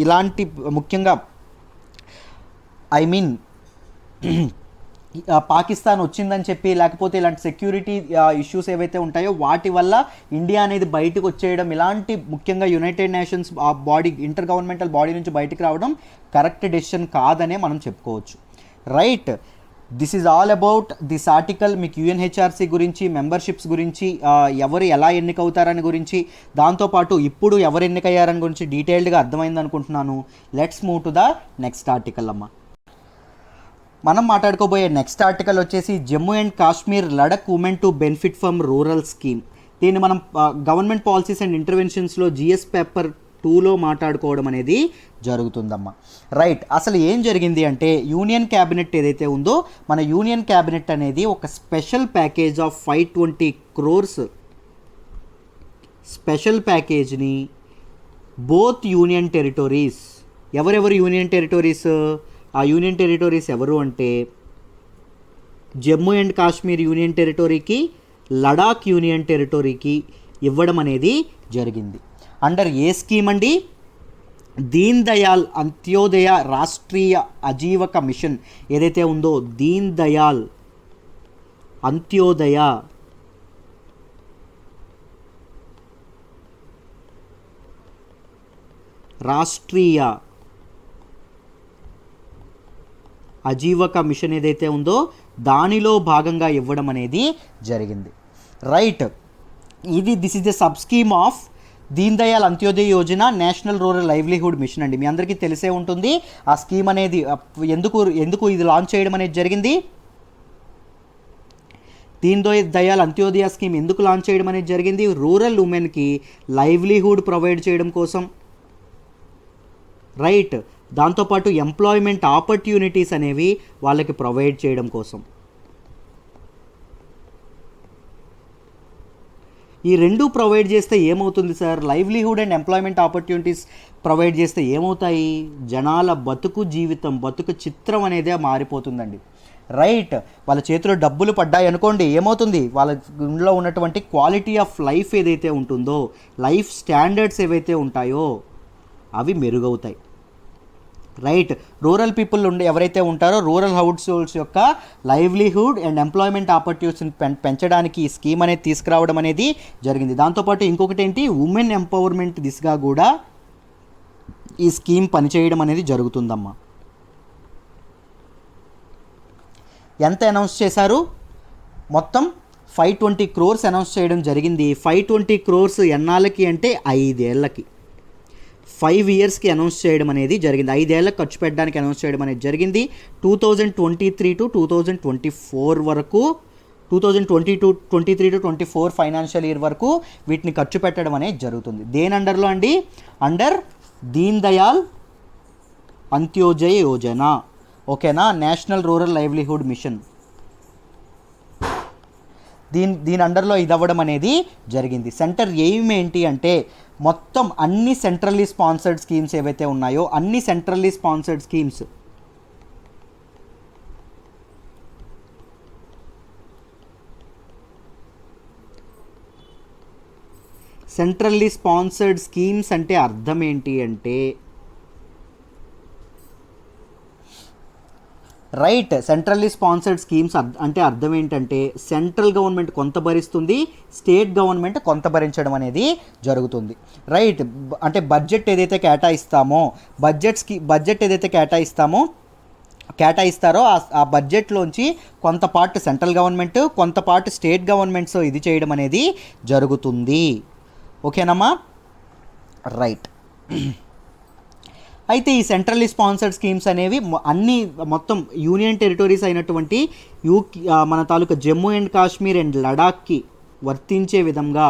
ఇలాంటి ముఖ్యంగా పాకిస్తాన్ వచ్చిందని చెప్పి, లేకపోతే ఇలాంటి సెక్యూరిటీ ఇష్యూస్ ఏవైతే ఉంటాయో వాటి వల్ల ఇండియా అనేది బయటకు వచ్చేయడం, ఇలాంటి ముఖ్యంగా United Nations body, inter governmental body నుంచి బయటకు రావడం కరెక్ట్ డెసిషన్ కాదనే మనం చెప్పుకోవచ్చు. Right. This is all about this article. మీకు యుఎన్హెచ్ఆర్సీ గురించి, మెంబర్షిప్స్ గురించి, ఎవరు ఎలా ఎన్నికవుతారని గురించి, దాంతోపాటు ఇప్పుడు ఎవరు ఎన్నికయ్యారని గురించి డీటెయిల్డ్గా అర్థమైంది అనుకుంటున్నాను. Let's move to the next article అమ్మ. మనం మాట్లాడుకోబోయే నెక్స్ట్ ఆర్టికల్ వచ్చేసి Jammu and Kashmir Ladakh women to benefit from rural scheme. దీన్ని మనం గవర్నమెంట్ పాలసీస్ అండ్ ఇంటర్వెన్షన్స్లో జిఎస్ పేపర్ 2లో మాట్లాడుకోవడం అనేది జరుగుతుందమ్మా. రైట్, అసలు ఏం జరిగింది అంటే యూనియన్ క్యాబినెట్ ఏదైతే ఉందో మన యూనియన్ క్యాబినెట్ అనేది ఒక special package of 520 crores special ప్యాకేజ్ని బోత్ యూనియన్ టెరిటరీస్, ఎవరెవరు యూనియన్ టెరిటరీస్, ఆ యూనియన్ టెరిటరీస్ ఎవరు అంటే జమ్మూ అండ్ కాశ్మీర్ యూనియన్ టెరిటరీకి, లడాక్ యూనియన్ టెరిటరీకి ఇవ్వడం అనేది జరిగింది. అండర్ ఏ స్కీమ్ అండి? దీన్ దయాల్ అంత్యోదయ రాష్ట్రీయ అజీవక మిషన్ ఏదైతే ఉందో దీన్ దయాల్ అంత్యోదయ రాష్ట్రీయ అజీవక మిషన్ ఏదైతే ఉందో దానిలో భాగంగా ఇవ్వడం అనేది జరిగింది. Right, this is the sub scheme of Deen Dayal Antyodaya Yojana national rural livelihood machine అండి. మీ అందరికీ తెలిసే ఉంటుంది ఆ స్కీమ్ అనేది ఎందుకు ఇది లాంచ్ చేయడం అనేది జరిగింది. దీన్ దయాల్ అంత్యోదయ స్కీమ్ ఎందుకు లాంచ్ చేయడం అనేది జరిగింది? రూరల్ ఉమెన్కి లైవ్లీహుడ్ ప్రొవైడ్ చేయడం కోసం. రైట్, దాంతోపాటు ఎంప్లాయ్మెంట్ ఆపర్చునిటీస్ అనేవి వాళ్ళకి ప్రొవైడ్ చేయడం కోసం. ఈ రెండు ప్రొవైడ్ చేస్తే ఏమవుతుంది sir? Livelihood and employment opportunities provide చేస్తే ఏమవుతాయి? జనాల బతుకు చిత్రం అనేది మారిపోతుందండి. రైట్, వాళ్ళ చేతిలో డబ్బులు పడ్డాయి అనుకోండి, ఏమవుతుంది? వాళ్ళ ఇంట్లో ఉన్నటువంటి క్వాలిటీ ఆఫ్ లైఫ్ ఏదైతే ఉంటుందో, లైఫ్ స్టాండర్డ్స్ ఏవైతే ఉంటాయో అవి మెరుగవుతాయి. రైట్, రూరల్ పీపుల్ ఎవరైతే ఉంటారో రూరల్ హౌస్ హోల్డ్స్ యొక్క లైవ్లీహుడ్ అండ్ ఎంప్లాయ్మెంట్ ఆపర్చునిటీస్ని పెంచడానికి ఈ స్కీమ్ అనేది తీసుకురావడం అనేది జరిగింది. దాంతోపాటు ఇంకొకటి ఏంటి, ఉమెన్ ఎంపవర్మెంట్ దిశగా కూడా ఈ స్కీమ్ పనిచేయడం అనేది జరుగుతుందమ్మా. ఎంత అనౌన్స్ చేశారు? మొత్తం 520 crores అనౌన్స్ చేయడం జరిగింది. 520 crores ఎన్నాళ్ళకి అంటే 5 ఏళ్ళకి, 5 yearsకి అనౌన్స్ చేయడం అనేది జరిగింది. 5 ఏళ్ళకి ఖర్చు పెట్టడానికి అనౌన్స్ చేయడం అనేది జరిగింది. 2023 to 2024 వరకు, 2023 to 24 ఫైనాన్షియల్ ఇయర్ వరకు వీటిని ఖర్చు పెట్టడం అనేది జరుగుతుంది. దేని అండర్లో అండి? అండర్ దీన్ దయాల్ అంత్యోదయ యోజన. ఓకేనా? నేషనల్ రూరల్ లైవ్లీహుడ్ మిషన్ దీని అండర్లో ఇది అవ్వడం అనేది జరిగింది. సెంటర్ ఎయిమ్ ఏంటి అంటే మొత్తం అన్ని సెంట్రల్లీ స్పాన్సర్డ్ స్కీమ్స్ ఏవైతే ఉన్నాయో అన్ని సెంట్రల్లీ స్పాన్సర్డ్ స్కీమ్స్ అంటే అర్థం ఏంటి అంటే రైట్, సెంట్రల్లీ స్పాన్సర్డ్ స్కీమ్స్ అంటే అర్థం ఏంటంటే సెంట్రల్ గవర్నమెంట్ కొంత భరిస్తుంది, స్టేట్ గవర్నమెంట్ కొంత భరించడం అనేది జరుగుతుంది. రైట్, అంటే బడ్జెట్ ఏదైతే కేటాయిస్తారో ఆ బడ్జెట్లోంచి కొంత పార్ట్ సెంట్రల్ గవర్నమెంట్, కొంత పార్ట్ స్టేట్ గవర్నమెంట్స్ ఇది చేయడం అనేది జరుగుతుంది. ఓకేనమ్మా? రైట్, అయితే ఈ సెంట్రల్లీ స్పాన్సర్డ్ స్కీమ్స్ అనేవి మొత్తం యూనియన్ టెరిటరీస్ అయినటువంటి మన తాలూకా జమ్మూ అండ్ కాశ్మీర్ అండ్ లడాక్కి వర్తించే విధంగా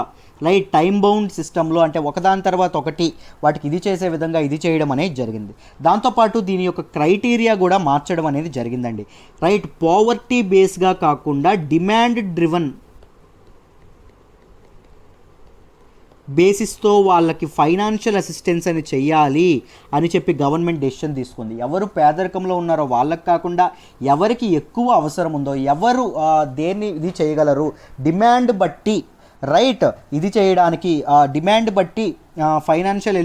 రైట్ టైం బౌండ్ సిస్టంలో, అంటే ఒకదాని తర్వాత ఒకటి వాటికి ఇది చేసే విధంగా ఇది చేయడం అనేది జరిగింది. దాంతోపాటు దీని యొక్క క్రైటీరియా కూడా మార్చడం అనేది జరిగిందండి. రైట్, పావర్టీ బేస్గా కాకుండా డిమాండ్ డ్రివన్ బేసిస్తో వాళ్ళకి ఫైనాన్షియల్ అసిస్టెన్స్ అని చెయ్యాలి అని చెప్పి గవర్నమెంట్ డెసిషన్ తీసుకుంది. ఎవరు పేదరికంలో ఉన్నారో వాళ్ళకి కాకుండా ఎవరికి ఎక్కువ అవసరం ఉందో, ఎవరు దేన్ని ఇది చేయగలరు, డిమాండ్ బట్టి రైట్ ఇది చేయడానికి డిమాండ్ బట్టి ఫైనాన్షియల్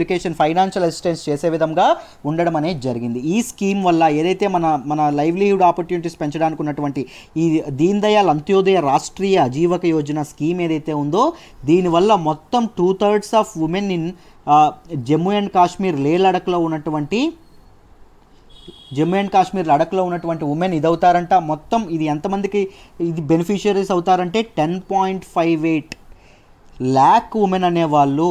అసిస్టెన్స్ చేసే విధంగా ఉండడం అనేది జరిగింది. ఈ స్కీమ్ వల్ల ఏదైతే మన లైవ్లీహుడ్ ఆపర్చునిటీస్ పెంచడానికి ఉన్నటువంటి ఈ దీన్ దయాల్ అంత్యోదయ రాష్ట్రీయ అజీవక యోజన స్కీమ్ ఏదైతే ఉందో దీనివల్ల మొత్తం 2/3 of women in Jammu and Kashmir లడఖ్లో ఉన్నటువంటి ఉమెన్ ఇదవుతారంట. మొత్తం ఇది ఎంతమందికి ఇది బెనిఫిషియరీస్ అవుతారంటే 10.58 lakh ఉమెన్ అనేవాళ్ళు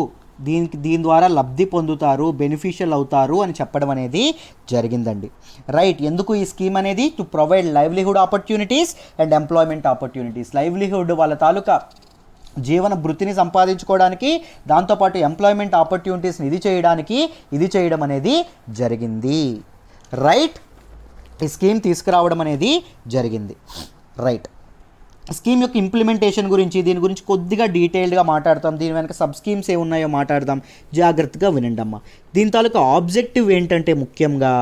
దీని ద్వారా లబ్ధి పొందుతారు, బెనిఫిషియల్ అవుతారు అని చెప్పడం అనేది జరిగిందండి. రైట్, ఎందుకు ఈ స్కీమ్ అనేది? To provide livelihood opportunities and employment opportunities. Livelihood వాళ్ళ తాలూకా జీవన వృత్తిని సంపాదించుకోవడానికి, దాంతోపాటు ఎంప్లాయ్మెంట్ ఆపర్చునిటీస్ని ఇది చేయడం అనేది జరిగింది. రైట్, ఈ స్కీమ్ తీసుకురావడం అనేది జరిగింది. రైట్, స్కీమ్ యొక్క ఇంప్లిమెంటేషన్ గురించి, దీని గురించి కొద్దిగా డీటెయిల్డ్గా మాట్లాడతాం. దీని వెనక సబ్ స్కీమ్స్ ఏమున్నాయో మాట్లాడదాం. జాగ్రత్తగా వినండి అమ్మ. దీని తాలూకా ఆబ్జెక్టివ్ ఏంటంటే ముఖ్యంగా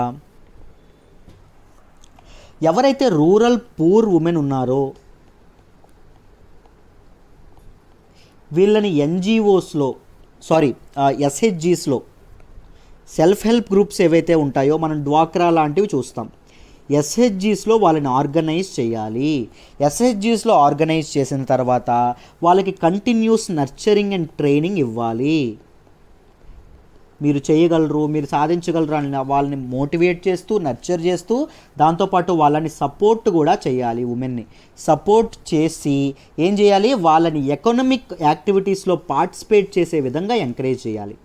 ఎవరైతే రూరల్ పూర్ ఉమెన్ ఉన్నారో వీళ్ళని ఎన్జిఓస్లో ఎస్హెచ్జీస్లో సెల్ఫ్ హెల్ప్ గ్రూప్స్ ఏవైతే ఉంటాయో, మనం డ్వాక్రా లాంటివి చూస్తాం, ఎస్హెచ్జీస్లో వాళ్ళని ఆర్గనైజ్ చేయాలి. ఎస్హెచ్జీస్లో ఆర్గనైజ్ చేసిన తర్వాత వాళ్ళకి కంటిన్యూస్ నర్చరింగ్ అండ్ ట్రైనింగ్ ఇవ్వాలి. మీరు చేయగలరు, మీరు సాధించగలరు అని వాళ్ళని మోటివేట్ చేస్తూ, నర్చర్ చేస్తూ, దాంతోపాటు వాళ్ళని సపోర్ట్ కూడా చేయాలి. ఉమెన్ని సపోర్ట్ చేసి ఏం చేయాలి? వాళ్ళని ఎకనామిక్ యాక్టివిటీస్లో పార్టిసిపేట్ చేసే విధంగా ఎంకరేజ్ చేయాలి.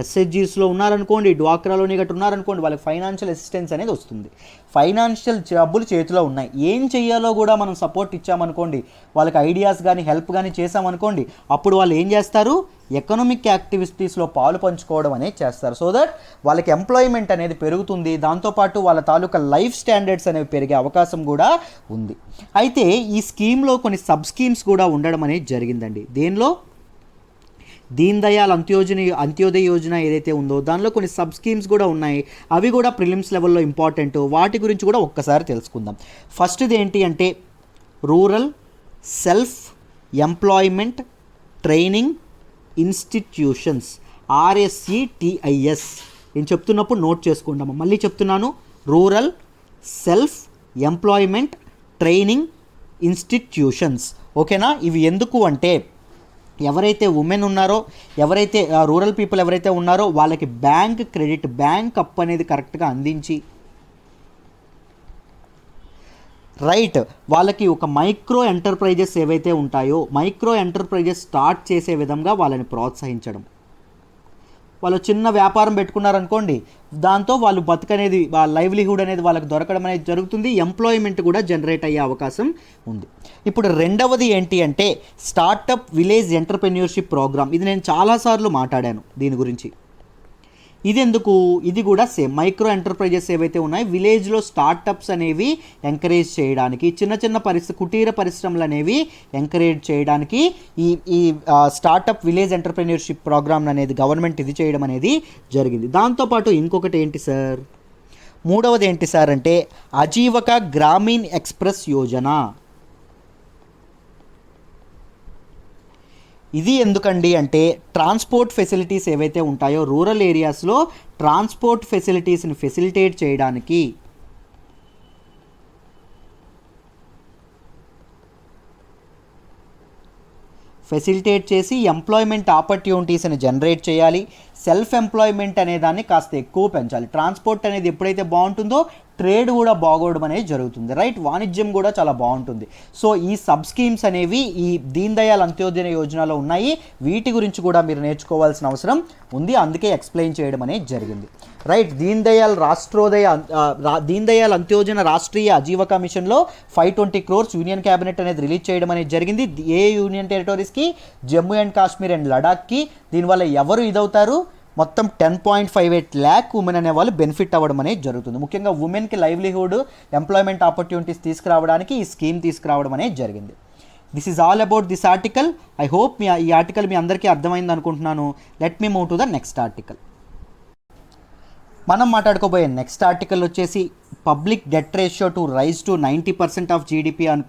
ఎస్హెచ్జీస్లో ఉన్నారనుకోండి, డ్వాక్రాలోని గట్రా ఉన్నారనుకోండి, వాళ్ళకి ఫైనాన్షియల్ అసిస్టెన్స్ అనేది వస్తుంది. ఫైనాన్షియల్ డబ్బులు చేతిలో ఉన్నాయి, ఏం చెయ్యాలో కూడా మనం సపోర్ట్ ఇచ్చామనుకోండి, వాళ్ళకి ఐడియాస్ కానీ హెల్ప్ కానీ చేసామనుకోండి, అప్పుడు వాళ్ళు ఏం చేస్తారు? ఎకనామిక్ యాక్టివిటీస్లో పాలు పంచుకోవడం అనేది చేస్తారు. సో దట్ వాళ్ళకి ఎంప్లాయ్మెంట్ అనేది పెరుగుతుంది, దాంతోపాటు వాళ్ళ తాలూకా లైఫ్ స్టాండర్డ్స్ అనేవి పెరిగే అవకాశం కూడా ఉంది. అయితే ఈ స్కీమ్లో కొన్ని సబ్ స్కీమ్స్ కూడా ఉండడం అనేది జరిగిందండి. దేనిలో? దీన్ దయాల్ అంత్యోదయ యోజన ఏదైతే ఉందో దానిలో కొన్ని సబ్ స్కీమ్స్ కూడా ఉన్నాయి. అవి కూడా ప్రిలిమ్స్ లెవెల్లో ఇంపార్టెంట్. వాటి గురించి కూడా ఒక్కసారి తెలుసుకుందాం. ఫస్ట్ది ఏంటి అంటే rural self employment training institutions, RSETIS. నేను చెప్తున్నప్పుడు నోట్ చేసుకుంటాము. మళ్ళీ చెప్తున్నాను, rural self employment training institutions. ఓకేనా? ఇవి ఎందుకు అంటే ఎవరైతే ఉమెన్ ఉన్నారో, ఎవరైతే రూరల్ పీపుల్ ఎవరైతే ఉన్నారో వాళ్ళకి బ్యాంక్ అప్ అనేది కరెక్ట్గా అందించి, రైట్, వాళ్ళకి ఒక మైక్రో ఎంటర్ప్రైజెస్ ఏవైతే ఉంటాయో మైక్రో ఎంటర్ప్రైజెస్ స్టార్ట్ చేసే విధంగా వాళ్ళని ప్రోత్సహించడం. వాళ్ళు చిన్న వ్యాపారం పెట్టుకున్నారనుకోండి, దాంతో వాళ్ళు బతుకనేది, వాళ్ళ లైవ్లీహుడ్ అనేది వాళ్ళకి దొరకడం అనేది జరుగుతుంది. ఎంప్లాయ్మెంట్ కూడా జనరేట్ అయ్యే అవకాశం ఉంది. ఇప్పుడు రెండవది ఏంటి అంటే స్టార్టప్ విలేజ్ ఎంటర్ప్రెన్యూర్షిప్ ప్రోగ్రామ్. ఇది నేను చాలాసార్లు మాట్లాడాను దీని గురించి. ఇది ఎందుకు? ఇది కూడా సేమ్ మైక్రో ఎంటర్ప్రైజెస్ ఏవైతే ఉన్నాయో విలేజ్లో స్టార్టప్స్ అనేవి ఎంకరేజ్ చేయడానికి, చిన్న కుటీర పరిశ్రమలు అనేవి ఎంకరేజ్ చేయడానికి ఈ స్టార్టప్ విలేజ్ ఎంటర్ప్రెన్యూర్షిప్ ప్రోగ్రామ్ అనేది గవర్నమెంట్ ఇది చేయడం అనేది జరిగింది. దాంతోపాటు ఇంకొకటి ఏంటి సార్? మూడవది ఏంటి సార్ అంటే ఆజీవక గ్రామీణ్ ఎక్స్ప్రెస్ యోజన. ఇది ఎందుకండి అంటే ట్రాన్స్పోర్ట్ ఫెసిలిటీస్ ఏవైతే ఉంటాయో రూరల్ ఏరియాస్లో ట్రాన్స్పోర్ట్ ఫెసిలిటీస్ని ఫెసిలిటేట్ చేయడానికి, ఫెసిలిటేట్ చేసి ఎంప్లాయ్మెంట్ ఆపర్చునిటీస్ని జనరేట్ చేయాలి. సెల్ఫ్ ఎంప్లాయ్మెంట్ అనే దాన్ని కాస్త ఎక్కువ పెంచాలి. ట్రాన్స్పోర్ట్ అనేది ఎప్పుడైతే బాగుంటుందో ట్రేడ్ కూడా బాగోవడం అనేది జరుగుతుంది. రైట్, వాణిజ్యం కూడా చాలా బాగుంటుంది. సో ఈ సబ్ స్కీమ్స్ అనేవి ఈ దీన్ దయాల్ అంత్యోదయ యోజనలో ఉన్నాయి. వీటి గురించి కూడా మీరు నేర్చుకోవాల్సిన అవసరం ఉంది, అందుకే ఎక్స్ప్లెయిన్ చేయడం అనేది జరిగింది. రైట్, దీన్ దయాల్ అంత్యోదయ రాష్ట్రీయ ఆజీవికా మిషన్లో 520 crores యూనియన్ క్యాబినెట్ అనేది రిలీజ్ చేయడం అనేది జరిగింది. ఏ యూనియన్ టెరిటరీస్కి? జమ్మూ అండ్ కాశ్మీర్ అండ్ లడాఖ్కి. దీనివల్ల ఎవరు ఇదవుతారు? మొత్తం 10.58 lakh ఉమెన్ అనే వాళ్ళు బెనిఫిట్ అవ్వడం అనేది జరుగుతుంది. ముఖ్యంగా ఉమెన్కి లైవ్లీహుడ్ ఎంప్లాయ్మెంట్ ఆపర్చునిటీస్ తీసుకురావడానికి ఈ స్కీమ్ తీసుకురావడం అనేది జరిగింది. This is all about this article. I hope ఈ ఆర్టికల్ మీ అందరికీ అర్థమైంది అనుకుంటున్నాను. Let me move to the next article. మనం మాట్లాడుకోబోయే నెక్స్ట్ ఆర్టికల్ వచ్చేసి public debt ratio to rise to 90% of GDP on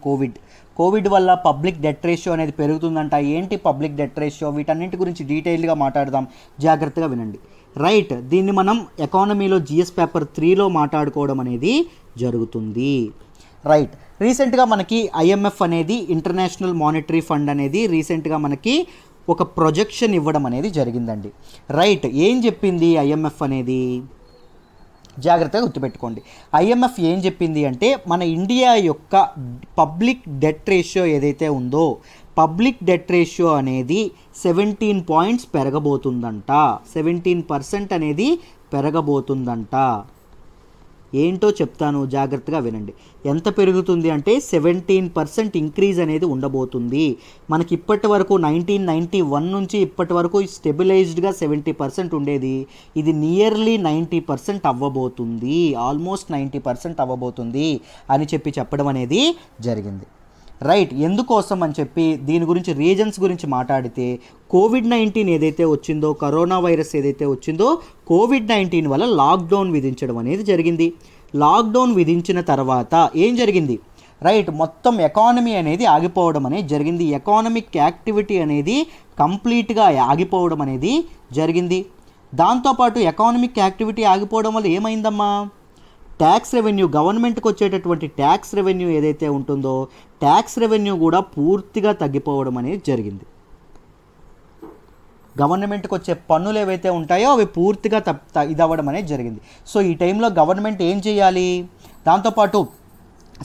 covid వల్ల పబ్లిక్ డెట్ రేషియో అనేది పెరుగుతుందంట. ఏంటి పబ్లిక్ డెట్ రేషియో? వీటన్నింటి గురించి డీటెయిల్గా మాట్లాడదాం, జాగ్రత్తగా వినండి. రైట్, దీన్ని మనం ఎకానమీలో GS పేపర్ 3లో మాట్లాడుకోవడం అనేది జరుగుతుంది. రైట్, రీసెంట్గా మనకి IMF అనేది ఇంటర్నేషనల్ మానిటరీ ఫండ్ అనేది రీసెంట్గా మనకి ఒక ప్రొజెక్షన్ ఇవ్వడం అనేది జరిగిందండి. రైట్, ఏం చెప్పింది IMF అనేది? జాగ్రత్తగా గుర్తుపెట్టుకోండి. ఐఎంఎఫ్ ఏం చెప్పింది అంటే మన ఇండియా యొక్క పబ్లిక్ డెట్ రేషియో ఏదైతే ఉందో పబ్లిక్ డెట్ రేషియో అనేది 17 పాయింట్స్ పెరగబోతుందంట. 17% అనేది పెరగబోతుందంట. ఏంటో చెప్తాను, జాగ్రత్తగా వినండి. ఎంత పెరుగుతుంది అంటే 17% ఇంక్రీజ్ అనేది ఉండబోతుంది. మనకి ఇప్పటి వరకు 1991 నుంచి ఇప్పటి వరకు స్టెబిలైజ్డ్గా 70% ఉండేది. ఇది నియర్లీ 90% అవ్వబోతుంది, ఆల్మోస్ట్ 90% అవ్వబోతుంది అని చెప్పడం అనేది జరిగింది. రైట్, ఎందుకోసం అని చెప్పి దీని గురించి రీజన్స్ గురించి మాట్లాడితే కోవిడ్-19 ఏదైతే వచ్చిందో, కరోనా వైరస్ ఏదైతే వచ్చిందో, కోవిడ్-19 వల్ల లాక్డౌన్ విధించడం అనేది జరిగింది. లాక్డౌన్ విధించిన తర్వాత ఏం జరిగింది? రైట్, మొత్తం ఎకానమీ అనేది ఆగిపోవడం అనేది జరిగింది. ఎకానమిక్ యాక్టివిటీ అనేది కంప్లీట్గా ఆగిపోవడం అనేది జరిగింది. దాంతోపాటు ఎకానమిక్ యాక్టివిటీ ఆగిపోవడం వల్ల ఏమైందమ్మా? ట్యాక్స్ రెవెన్యూ, గవర్నమెంట్కి వచ్చేటటువంటి ట్యాక్స్ రెవెన్యూ ఏదైతే ఉంటుందో ట్యాక్స్ రెవెన్యూ కూడా పూర్తిగా తగ్గిపోవడం అనేది జరిగింది. గవర్నమెంట్కి వచ్చే పన్నులు ఏవైతే ఉంటాయో అవి పూర్తిగా ఇదవ్వడం అనేది జరిగింది. సో ఈ టైంలో గవర్నమెంట్ ఏం చేయాలి? దాంతోపాటు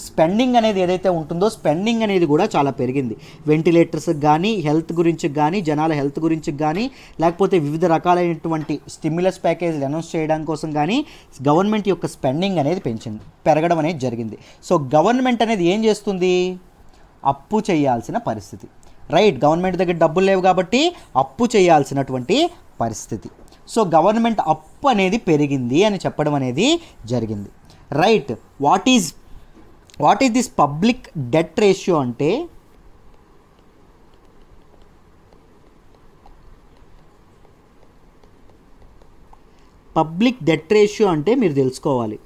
స్పెండింగ్ అనేది ఏదైతే ఉంటుందో స్పెండింగ్ అనేది కూడా చాలా పెరిగింది. వెంటిలేటర్స్కి కానీ, హెల్త్ గురించి కానీ, జనాల హెల్త్ గురించి కానీ, లేకపోతే వివిధ రకాలైనటువంటి స్టిమ్యులస్ ప్యాకేజీలు అనౌన్స్ చేయడం కోసం కానీ గవర్నమెంట్ యొక్క స్పెండింగ్ అనేది పెరగడం అనేది జరిగింది. సో గవర్నమెంట్ అనేది ఏం చేస్తుంది? అప్పు చేయాల్సిన పరిస్థితి. రైట్, గవర్నమెంట్ దగ్గర డబ్బులు లేవు కాబట్టి అప్పు చేయాల్సినటువంటి పరిస్థితి. సో గవర్నమెంట్ అప్పు అనేది పెరిగింది అని చెప్పడం అనేది జరిగింది. Right, what is this public debt ratio అంటే పబ్లిక్ డెట్ రేషియో అంటే మీరు తెలుసుకోవాలి.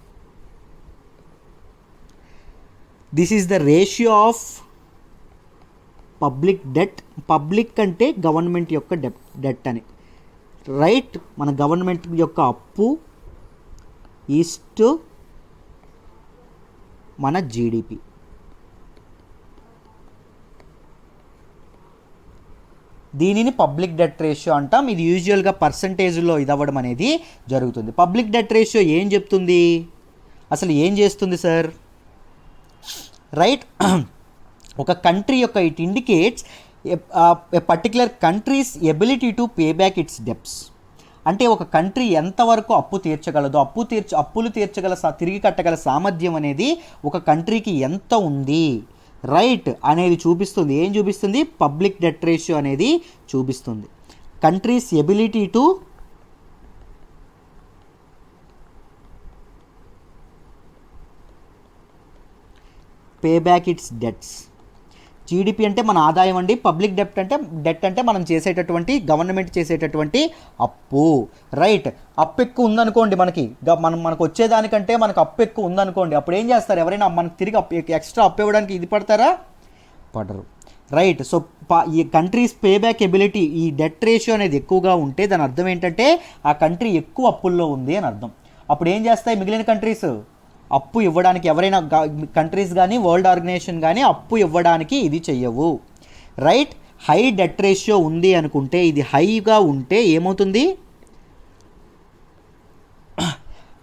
This is the ratio of public debt. Public అంటే గవర్నమెంట్ యొక్క డెట్ అని. రైట్, మన గవర్నమెంట్ యొక్క అప్పు ఈస్ట్ మన జీడిపి. దీనిని పబ్లిక్ డెట్ రేషియో అంటాం. ఇది యూజువల్గా పర్సంటేజ్లో ఇదవ్వడం అనేది జరుగుతుంది. పబ్లిక్ డెట్ రేషియో ఏం చెప్తుంది? అసలు ఏం చేస్తుంది సార్? రైట్, ఒక కంట్రీ యొక్క it indicates a particular country's ability to pay back its debts. అంటే ఒక కంట్రీ ఎంతవరకు అప్పు తీర్చగలదో, అప్పులు తీర్చగల తిరిగి కట్టగల సామర్థ్యం అనేది ఒక కంట్రీకి ఎంత ఉంది రైట్ అనేది చూపిస్తుంది. ఏం చూపిస్తుంది? పబ్లిక్ డెట్ రేషియో అనేది చూపిస్తుంది. Countries ability to pay back its debts. GDP అంటే మన ఆదాయం అండి. పబ్లిక్ డెట్ అంటే మనం చేసేటటువంటి, గవర్నమెంట్ చేసేటటువంటి అప్పు. రైట్, అప్పు ఎక్కువ ఉందనుకోండి, మనకు వచ్చేదానికంటే మనకు అప్పు ఎక్కువ ఉందనుకోండి, అప్పుడు ఏం చేస్తారు? ఎవరైనా మనకు తిరిగి ఎక్స్ట్రా అప్పు ఇవ్వడానికి ఇది పడతారా? పడరు. రైట్, సో ఈ కంట్రీస్ పే బ్యాక్ ఎబిలిటీ, ఈ డెట్ రేషియో అనేది ఎక్కువగా ఉంటే దాని అర్థం ఏంటంటే ఆ కంట్రీ ఎక్కువ అప్పుల్లో ఉంది అని అర్థం. అప్పుడు ఏం చేస్తాయి మిగిలిన కంట్రీస్? అప్పు ఇవ్వడానికి, ఎవరైనా కంట్రీస్ కానీ వరల్డ్ ఆర్గనైజేషన్ కానీ అప్పు ఇవ్వడానికి ఇది చెయ్యవు. రైట్, హై డెట్ రేషియో ఉంది అనుకుంటే, ఇది హైగా ఉంటే ఏమవుతుంది?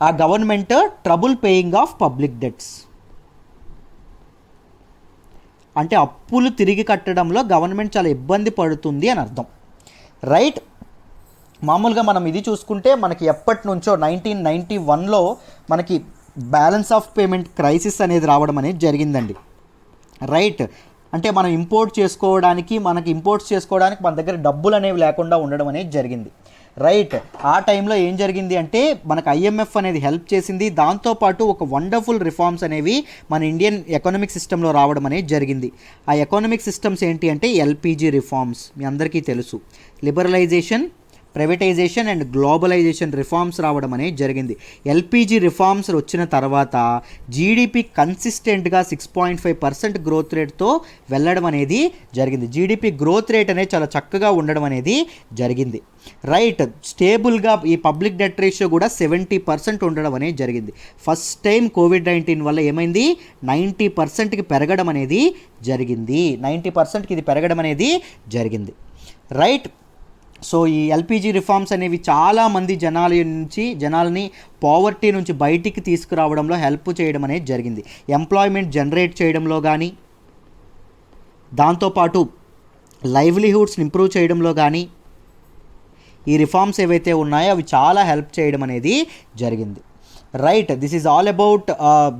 ఆ government trouble paying of public debts, అంటే అప్పులు తిరిగి కట్టడంలో గవర్నమెంట్ చాలా ఇబ్బంది పడుతుంది అని అర్థం. రైట్, మామూలుగా మనం ఇది చూసుకుంటే మనకి ఎప్పటి నుంచో 1991లో మనకి బ్యాలెన్స్ ఆఫ్ పేమెంట్ క్రైసిస్ అనేది రావడం అనేది జరిగిందండి. రైట్, అంటే మనం ఇంపోర్ట్స్ చేసుకోవడానికి మన దగ్గర డబ్బులు అనేవి లేకుండా ఉండడం అనేది జరిగింది. రైట్, ఆ టైంలో ఏం జరిగింది అంటే మనకు ఐఎంఎఫ్ అనేది హెల్ప్ చేసింది. దాంతోపాటు ఒక వండర్ఫుల్ రిఫార్మ్స్ అనేవి మన ఇండియన్ ఎకనామిక్ సిస్టంలో రావడం అనేది జరిగింది. ఆ ఎకనామిక్ సిస్టమ్స్ ఏంటి అంటే ఎల్పిజి రిఫార్మ్స్, మీ అందరికీ తెలుసు. Liberalisation, privatisation and globalisation reforms రావడం అనేది జరిగింది. ఎల్పిజి రిఫార్మ్స్ వచ్చిన తర్వాత జీడిపి కన్సిస్టెంట్గా 6.5% గ్రోత్ రేట్తో వెళ్ళడం అనేది జరిగింది. జీడిపి గ్రోత్ రేట్ అనేది చాలా చక్కగా ఉండడం అనేది జరిగింది. రైట్, స్టేబుల్గా ఈ పబ్లిక్ డెట్ రేషియో కూడా 70% ఉండడం అనేది జరిగింది. ఫస్ట్ టైం కోవిడ్-19 వల్ల ఏమైంది? 90%కి పెరగడం అనేది జరిగింది. 90%కి ఇది పెరగడం అనేది జరిగింది. రైట్, సో ఈ ఎల్పిజి రిఫార్మ్స్ అనేవి చాలామంది జనాలని పావర్టీ నుంచి బయటికి తీసుకురావడంలో హెల్ప్ చేయడం అనేది జరిగింది. ఎంప్లాయ్మెంట్ జనరేట్ చేయడంలో కానీ, దాంతోపాటు లైవ్లీహుడ్స్ని ఇంప్రూవ్ చేయడంలో కానీ ఈ రిఫార్మ్స్ ఏవైతే ఉన్నాయో అవి చాలా హెల్ప్ చేయడం అనేది జరిగింది. Right, this is all about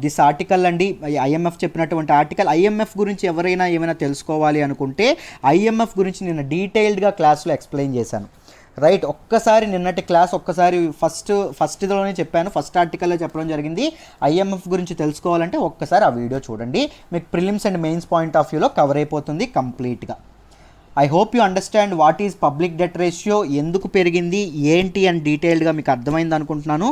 this article అండి. ఐఎంఎఫ్ చెప్పినటువంటి ఆర్టికల్. ఐఎంఎఫ్ గురించి ఎవరైనా ఏమైనా తెలుసుకోవాలి అనుకుంటే ఐఎంఎఫ్ గురించి నేను డీటెయిల్డ్గా క్లాస్లో ఎక్స్ప్లెయిన్ చేశాను. రైట్, ఒక్కసారి నిన్నటి క్లాస్ ఒక్కసారి ఫస్ట్లోనే చెప్పాను, ఫస్ట్ ఆర్టికల్లో చెప్పడం జరిగింది. ఐఎంఎఫ్ గురించి తెలుసుకోవాలంటే ఒక్కసారి ఆ వీడియో చూడండి, మీకు prelims and mains point of వ్యూలో కవర్ అయిపోతుంది కంప్లీట్గా. I hope you understand what is public debt ratio, ఎందుకు పెరిగింది ఏంటి అని డీటెయిల్డ్గా మీకు అర్థమైంది అనుకుంటున్నాను.